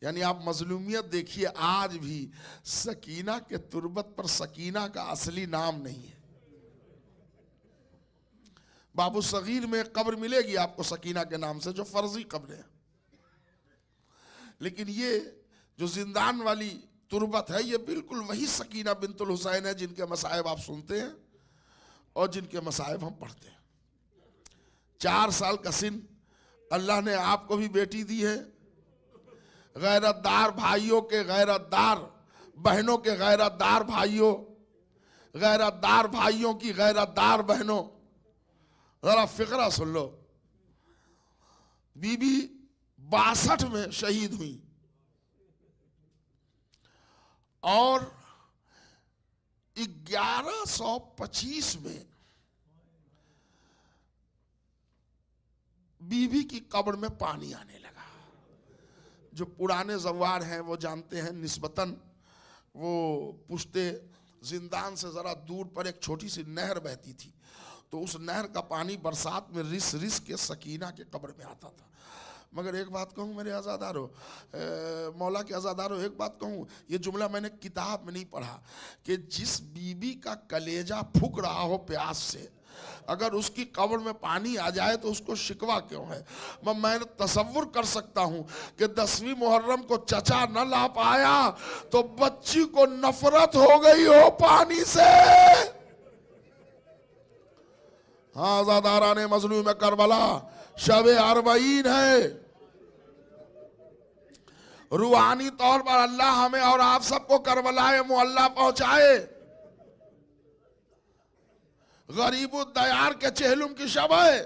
यानी आप मजलूमियत देखिए, आज भी सकीना के तुर्बत पर सकीना का असली नाम नहीं है। बाबू सगीर में कब्र मिलेगी आपको सकीना के नाम से, जो फर्जी कब्र है, लेकिन ये जो जिंदान वाली तुर्बत है ये बिल्कुल वही सकीना बिंतुल हुसैन है जिनके मसायब आप सुनते हैं और जिनके मसायब हम पढ़ते हैं। 4 साल का सिन, अल्लाह ने आपको भी बेटी दी है। गैरतदार भाइयों के गैरतदार बहनों के गैरतदार भाइयों, गैरतदार भाइयों की गैरतदार बहनों, जरा फिक्रा सुन लो। बीबी 62 में शहीद हुई और 1125 में बीबी की कब्र में पानी आने लगा। जो पुराने जवार हैं वो जानते हैं, निस्बतन वो पुश्ते जिंदान से जरा दूर पर एक छोटी सी नहर बहती थी, तो उस नहर का पानी बरसात में रिस रिस के सकीना के कब्र में आता था। मगर एक बात कहूँ मेरे आज़ादारों, मौला के आज़ादारों, एक बात कहूँ, ये जुमला मैंने किताब में नहीं पढ़ा कि जिस बीबी का कलेजा फूक रहा हो प्यास से, अगर उसकी कब्र में पानी आ जाए तो उसको शिकवा क्यों है। मैं तसव्वुर कर सकता हूं कि 10वीं मुहर्रम को चचा न ला पाया तो बच्ची को नफरत हो गई हो पानी से। हाँ, ज़ादारा ने मजलूम में करबला शब अरबईन है। रूहानी तौर पर अल्लाह हमें और आप सबको करबलाए मुअल्ला पहुंचाए। गरीबुद्दयार के चेहलुम की शब है।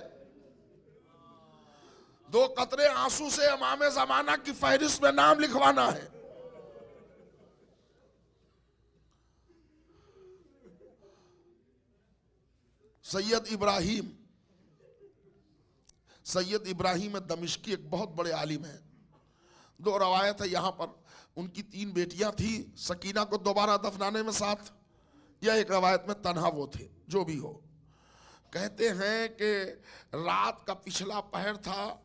2 कतरे आंसू से इमाम ज़माना की फहरिस्त में नाम लिखवाना है। सैयद इब्राहिम दमिश्की एक बहुत बड़े आलिम हैं। 2 रवायत है यहाँ पर। उनकी 3 बेटियां थी, सकीना को दोबारा दफनाने में साथ, या एक रवायत में तन्हा वो थे, जो भी हो। कहते हैं कि रात का पिछला पहर था।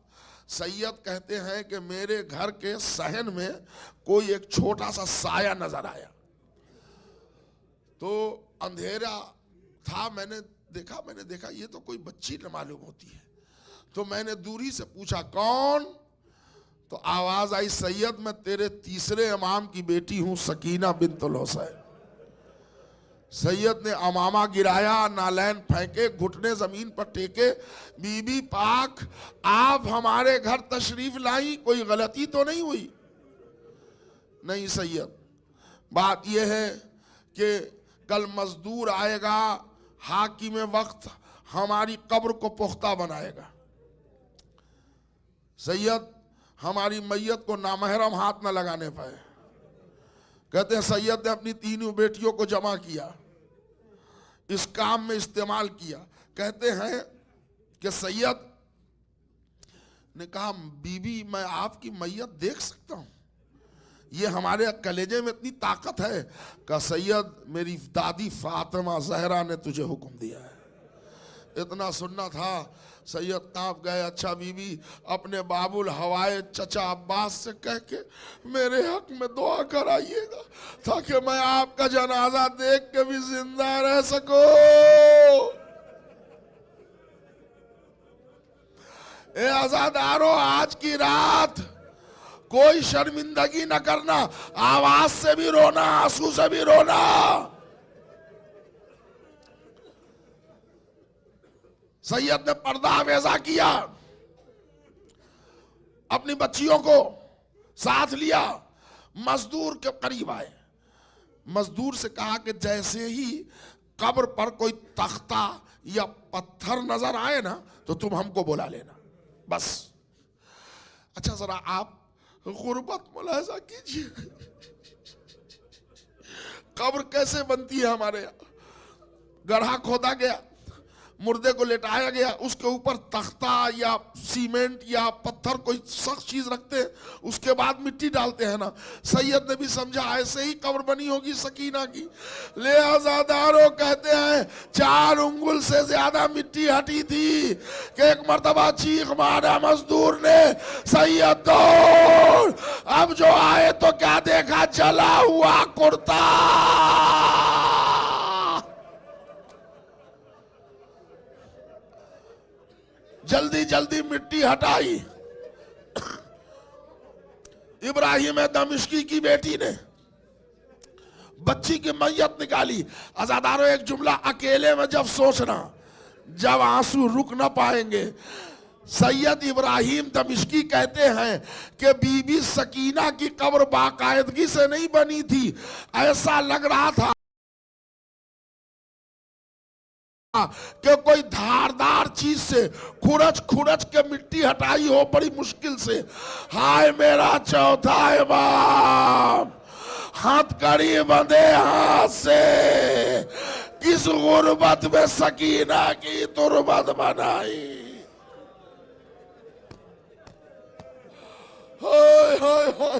सैयद कहते हैं कि मेरे घर के सहन में कोई एक छोटा सा साया नजर आया, तो अंधेरा था। मैंने देखा ये तो कोई बच्ची न मालूम होती है, तो मैंने दूरी से पूछा कौन, तो आवाज आई, सैयद मैं तेरे तीसरे इमाम की बेटी हूं, सकीना बिन्तुल हुसैन। सैयद ने अमामा गिराया, नालैन फेंके, घुटने जमीन पर टेके, बीबी पाक आप हमारे घर तशरीफ लाई, कोई गलती तो नहीं हुई? नहीं सैयद, बात यह है कि कल मजदूर आएगा, हाकिम वक्त हमारी कब्र को पुख्ता बनाएगा। सैयद हमारी मैयत को नामहरम हाथ न लगाने पाए। कहते हैं सैयद ने अपनी 3 बेटियों को जमा किया, इस काम में इस्तेमाल किया। कहते हैं कि सैयद ने कहा, बीबी मैं आपकी मैयत देख सकता हूं, ये हमारे कलेजे में इतनी ताकत है। कहा सैयद मेरी दादी फातिमा जहरा ने तुझे हुक्म दिया है। इतना सुनना था, सैयद कांप गए। अच्छा बीबी, अपने बाबुल हवाए चचा अब्बास से कह के मेरे हक में दुआ कराइएगा, ताकि मैं आपका जनाजा देख के भी जिंदा रह सकूं। ए आजादारों, आज की रात कोई शर्मिंदगी न करना, आवाज से भी रोना, आंसू से भी रोना। सैयद ने पर्दा आवेजा किया, अपनी बच्चियों को साथ लिया, मजदूर के करीब आए। मजदूर से कहा कि जैसे ही कब्र पर कोई तख्ता या पत्थर नजर आए ना तो तुम हमको बुला लेना, बस। अच्छा जरा आप गुर्बत मुलाहिजा कीजिए, कब्र कैसे बनती है हमारे यहाँ। गड्ढा खोदा गया, मुर्दे को लेटाया गया, उसके ऊपर तख्ता या सीमेंट या पत्थर कोई सख्त चीज रखते हैं, उसके बाद मिट्टी डालते हैं ना। सैयद ने भी समझा ऐसे ही कब्र बनी होगी सकीना की। ले आजादारों, कहते हैं 4 उंगुल से ज्यादा मिट्टी हटी थी कि एक मर्तबा चीख मारा मजदूर ने, सैयद दौड़। अब जो आए तो क्या देखा, जला हुआ कुर्ता। जल्दी जल्दी मिट्टी हटाई। इब्राहिम दमिश्की की बेटी ने बच्ची की मैयत निकाली। आजादारों, एक जुमला अकेले में जब सोचना, जब आंसू रुक ना पाएंगे। सैयद इब्राहिम दमिश्की कहते हैं कि बीबी सकीना की कब्र बाकायदगी से नहीं बनी थी, ऐसा लग रहा था कि कोई धारदार चीज से खुरच खुरच के मिट्टी हटाई हो बड़ी मुश्किल से। हाय मेरा चौथा इमाम, हथकड़ी बंधे हाथ से, किस गुर्बत में सकीना की तुरबत बनाई। हाय हाय हाय।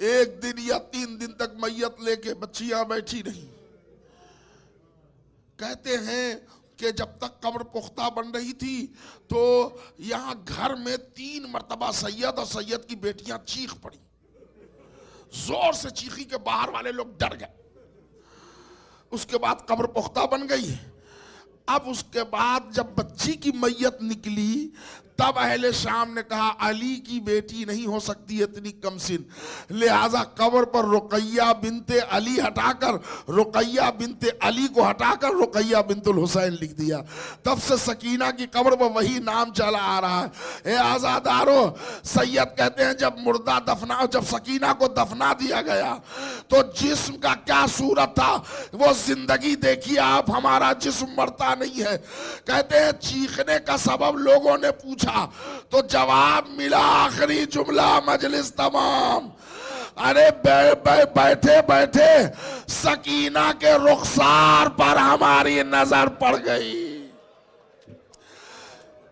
एक दिन या 3 दिन तक मैयत लेके बच्चियां बैठी रही। कहते हैं कि जब तक कब्र पुख्ता बन रही थी तो यहां घर में 3 मर्तबा सैयद और सैयद की बेटियां चीख पड़ी, जोर से चीखी के बाहर वाले लोग डर गए। उसके बाद कब्र पुख्ता बन गई। अब उसके बाद जब बच्ची की मैयत निकली तब अहले शाम ने कहा अली की बेटी नहीं हो सकती इतनी कमसिन, लिहाजा कब्र पर रुकैया बिनते अली हटाकर रुकैया बिनते अली को हटाकर रुकैया बिनतुल हुसैन लिख दिया। तब से सकीना की कब्र पर वही नाम चला आ रहा है। ए आजादारो, सैयद कहते हैं जब सकीना को दफना दिया गया तो जिस्म का क्या सूरत था वो जिंदगी देखिए आप, हमारा जिस्म मरता नहीं है। कहते हैं चीखने का सबब लोगों ने पूछा तो जवाब मिला आखिरी जुमला मजलिस तमाम। अरे बैठे बैठे सकीना के रुखसार पर हमारी नजर पड़ गई।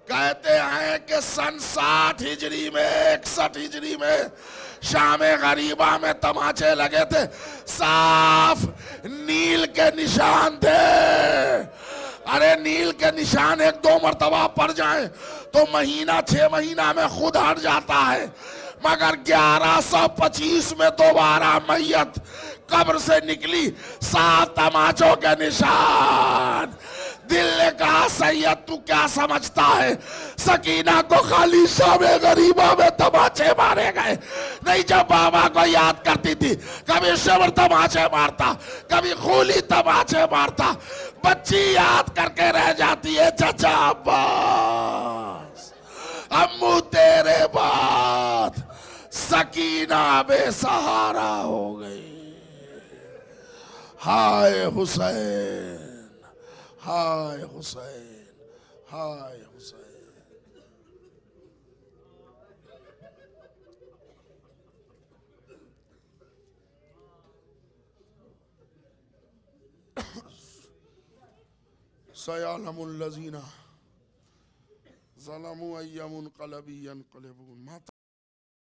कहते हैं कि सन 60 हिजरी में 61 हिजरी में शामे गरीबा में तमाचे लगे थे, साफ नील के निशान थे। अरे नील के निशान 1-2 मर्तबा पड़ जाएं तो महीना 6 महीना में खुद हट जाता है, मगर 1125 में दोबारा मैयत कब्र से निकली, 7 तमाचों के निशान। दिल ने कहा सैयद तू क्या समझता है, सकीना को खाली शामे गरीबा में तमाचे मारे गए नहीं, जब बाबा को याद करती थी कभी शिवर तमाचे मारता, कभी खूली तमाचे मारता। बच्ची याद करके रह जाती है चचा अब्बास, अम्मू तेरे बाद सकीना बेसहारा हो गई। हाय हुसैन, हाय हुसैन, हाय हुसैन। सयालमुल लजीना ज़लमू अय्यमुन क़लबी यनक़लिबून।